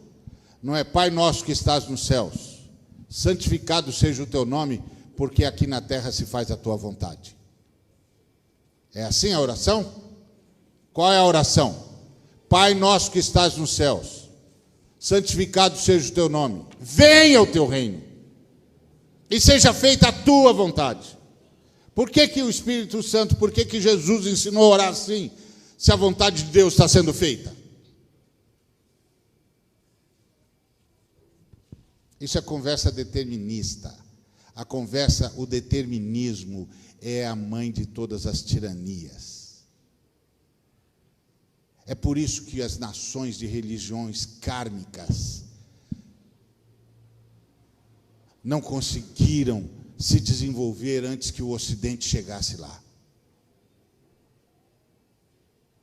Speaker 3: não é Pai nosso que estás nos céus, santificado seja o teu nome, porque aqui na terra se faz a tua vontade. É assim a oração? Qual é a oração? Pai nosso que estás nos céus, santificado seja o teu nome, venha o teu reino, e seja feita a tua vontade. Por que que o Espírito Santo, por que que Jesus ensinou a orar assim, se a vontade de Deus está sendo feita? Isso é conversa determinista. O determinismo é a mãe de todas as tiranias. É por isso que as nações de religiões kármicas não conseguiram se desenvolver antes que o Ocidente chegasse lá.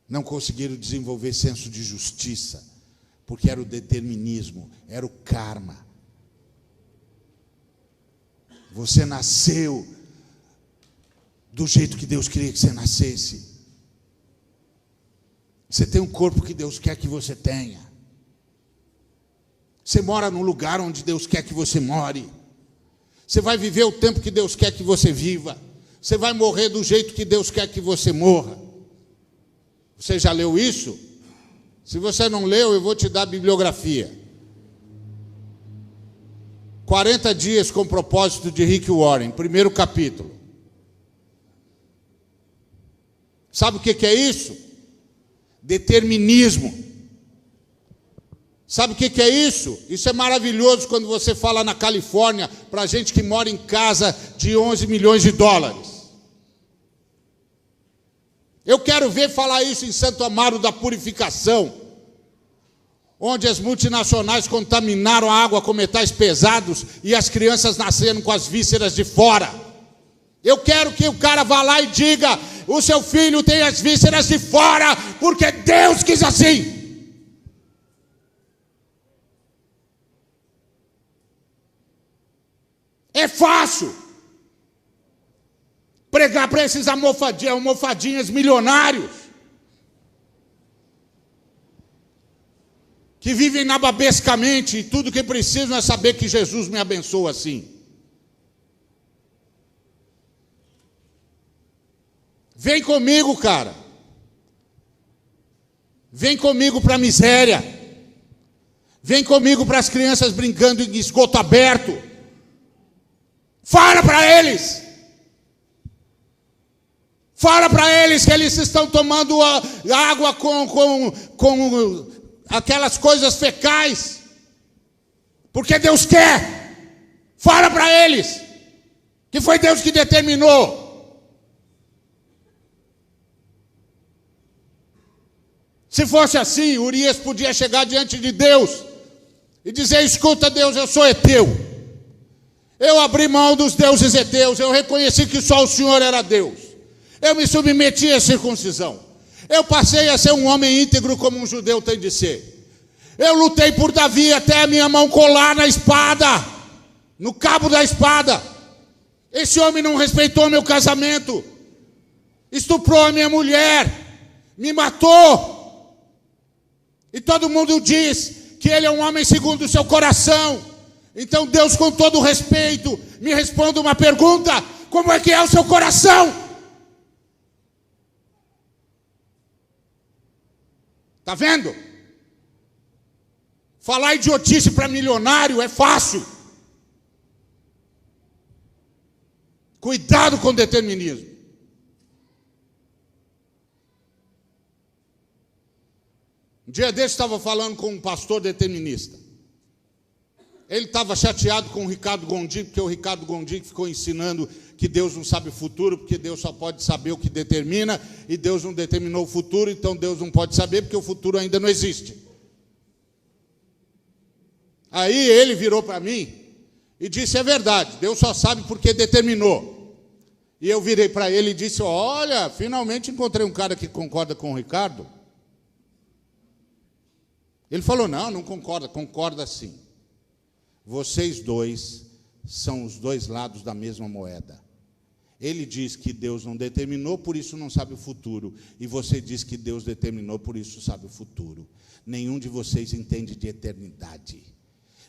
Speaker 3: Não conseguiram desenvolver senso de justiça, porque era o determinismo, era o karma. Você nasceu do jeito que Deus queria que você nascesse. Você tem um corpo que Deus quer que você tenha. Você mora num lugar onde Deus quer que você more. Você vai viver o tempo que Deus quer que você viva. Você vai morrer do jeito que Deus quer que você morra. Você já leu isso? Se você não leu, eu vou te dar a bibliografia. 40 dias com propósito de Rick Warren, primeiro capítulo. Sabe o que é isso? Determinismo. Sabe o que é isso? Isso é maravilhoso quando você fala na Califórnia, para gente que mora em casa de 11 milhões de dólares. Eu quero ver falar isso em Santo Amaro da Purificação, onde as multinacionais contaminaram a água com metais pesados e as crianças nasceram com as vísceras de fora. Eu quero que o cara vá lá e diga: o seu filho tem as vísceras de fora, porque Deus quis assim. É fácil pregar para esses almofadinhas milionários, que vivem nababescamente e tudo que precisam é saber que Jesus me abençoa assim. Vem comigo, cara. Vem comigo para a miséria. Vem comigo para as crianças brincando em esgoto aberto. Fala para eles. Fala para eles que eles estão tomando água com aquelas coisas fecais, porque Deus quer. Fala para eles que foi Deus que determinou. Se fosse assim, Urias podia chegar diante de Deus e dizer: escuta, Deus, eu sou heteu, eu abri mão dos deuses heteus, eu reconheci que só o Senhor era Deus, eu me submeti à circuncisão, eu passei a ser um homem íntegro como um judeu tem de ser. Eu lutei por Davi até a minha mão colar na espada, no cabo da espada. Esse homem não respeitou meu casamento. estuprou a minha mulher, me matou. E todo mundo diz que ele é um homem segundo o seu coração. Então Deus, com todo respeito, me responde uma pergunta: como é que é o seu coração? Está vendo? Falar idiotice para milionário é fácil. Cuidado com o determinismo. Um dia desse estava falando com um pastor determinista. Ele estava chateado com o Ricardo Gondim, porque o Ricardo Gondim ficou ensinando que Deus não sabe o futuro, porque Deus só pode saber o que determina, e Deus não determinou o futuro, então Deus não pode saber, porque o futuro ainda não existe. Aí ele virou para mim e disse: é verdade, Deus só sabe porque determinou. E eu virei para ele e disse: olha, finalmente encontrei um cara que concorda com o Ricardo. Ele falou: não concorda. Concorda sim. Vocês dois são os dois lados da mesma moeda. Ele diz que Deus não determinou, por isso não sabe o futuro. E você diz que Deus determinou, por isso sabe o futuro. Nenhum de vocês entende de eternidade.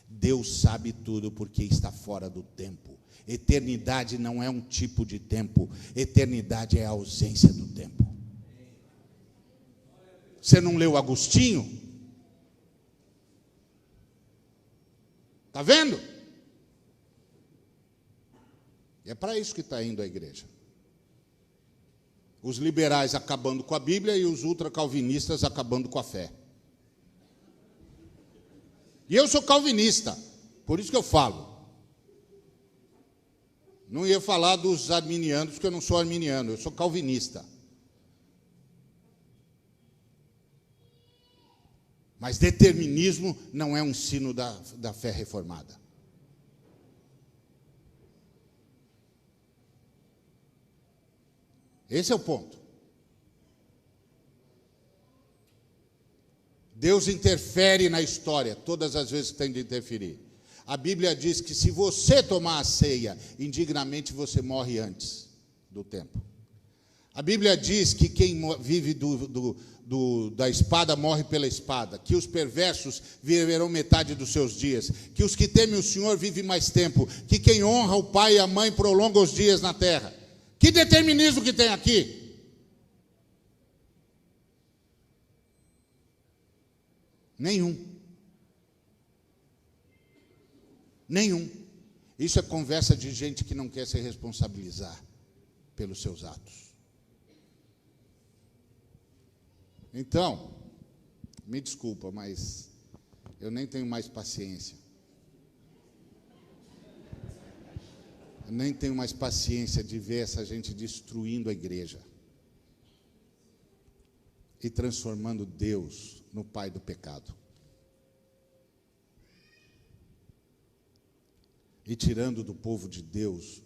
Speaker 3: Deus sabe tudo porque está fora do tempo. Eternidade não é um tipo de tempo. Eternidade é a ausência do tempo. Você não leu Agostinho? Está vendo? E é para isso que está indo a igreja. Os liberais acabando com a Bíblia e os ultracalvinistas acabando com a fé. E eu sou calvinista, por isso que eu falo. Não ia falar dos arminianos, porque eu não sou arminiano, eu sou calvinista. Mas determinismo não é um ensino da fé reformada. Esse é o ponto. Deus interfere na história, todas as vezes que tem de interferir. A Bíblia diz que se você tomar a ceia indignamente, você morre antes do tempo. A Bíblia diz que quem vive da espada morre pela espada, que os perversos viverão metade dos seus dias, que os que temem o Senhor vivem mais tempo, que quem honra o pai e a mãe prolonga os dias na terra. Que determinismo que tem aqui? Nenhum. Isso é conversa de gente que não quer se responsabilizar pelos seus atos. Então, me desculpa, mas eu nem tenho mais paciência. Eu nem tenho mais paciência de ver essa gente destruindo a igreja e transformando Deus no pai do pecado. E tirando do povo de Deus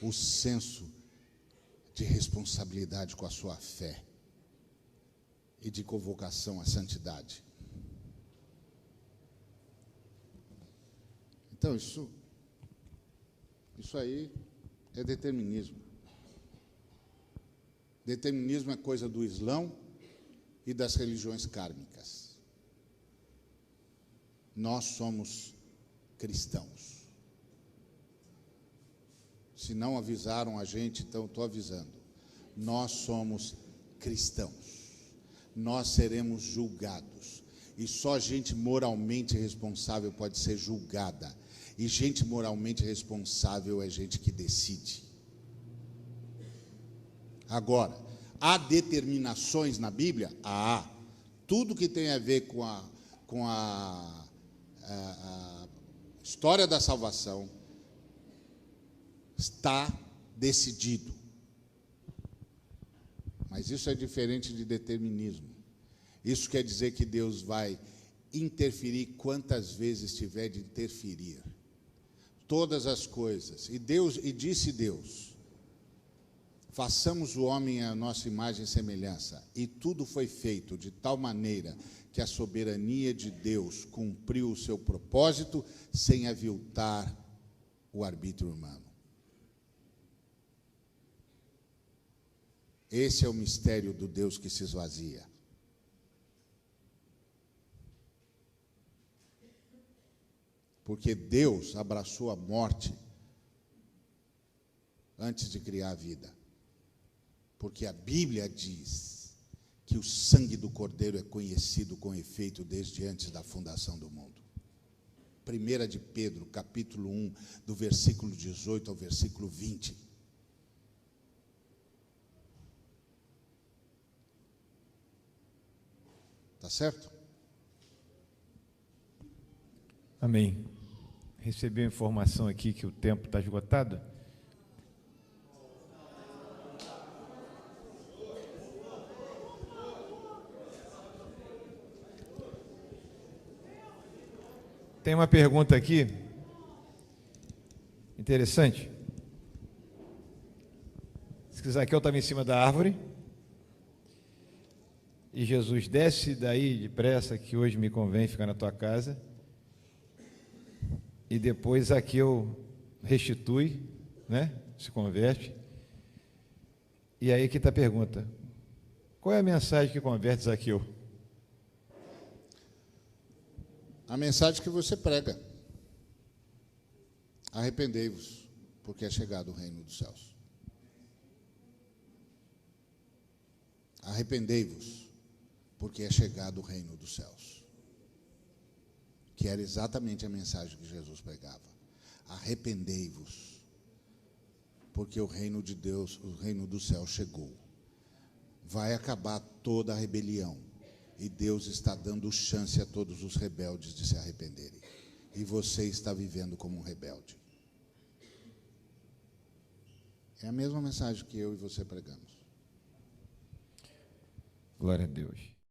Speaker 3: o senso de responsabilidade com a sua fé e de convocação à santidade. Então, isso aí é determinismo. Determinismo é coisa do Islão e das religiões kármicas. Nós somos cristãos. Se não avisaram a gente, então estou avisando. Nós somos cristãos. Nós seremos julgados. E só gente moralmente responsável pode ser julgada. E gente moralmente responsável é gente que decide. Agora, há determinações na Bíblia? Há. Tudo que tem a ver com a história da salvação está decidido. Mas isso é diferente de determinismo. Isso quer dizer que Deus vai interferir quantas vezes tiver de interferir. Todas as coisas. E disse Deus: façamos o homem à nossa imagem e semelhança. E tudo foi feito de tal maneira que a soberania de Deus cumpriu o seu propósito sem aviltar o arbítrio humano. Esse é o mistério do Deus que se esvazia. Porque Deus abraçou a morte antes de criar a vida. Porque a Bíblia diz que o sangue do Cordeiro é conhecido com efeito desde antes da fundação do mundo. 1 de Pedro, capítulo 1, do versículo 18 ao versículo 20. Tá certo?
Speaker 4: Amém. Recebi a informação aqui que o tempo está esgotado. Tem uma pergunta aqui, interessante. Zaqueu estava em cima da árvore, e Jesus desce daí depressa, que hoje me convém ficar na tua casa, e depois Zaqueu restitui, né? Se converte. E aí que está a pergunta: qual é a mensagem que converte Zaqueu?
Speaker 3: A mensagem que você prega: arrependei-vos, porque é chegado o reino dos céus. Arrependei-vos, porque é chegado o reino dos céus. Que era exatamente a mensagem que Jesus pregava. Arrependei-vos, porque o reino de Deus, o reino do céu chegou. Vai acabar toda a rebelião. E Deus está dando chance a todos os rebeldes de se arrependerem. E você está vivendo como um rebelde. É a mesma mensagem que eu e você pregamos.
Speaker 4: Glória a Deus.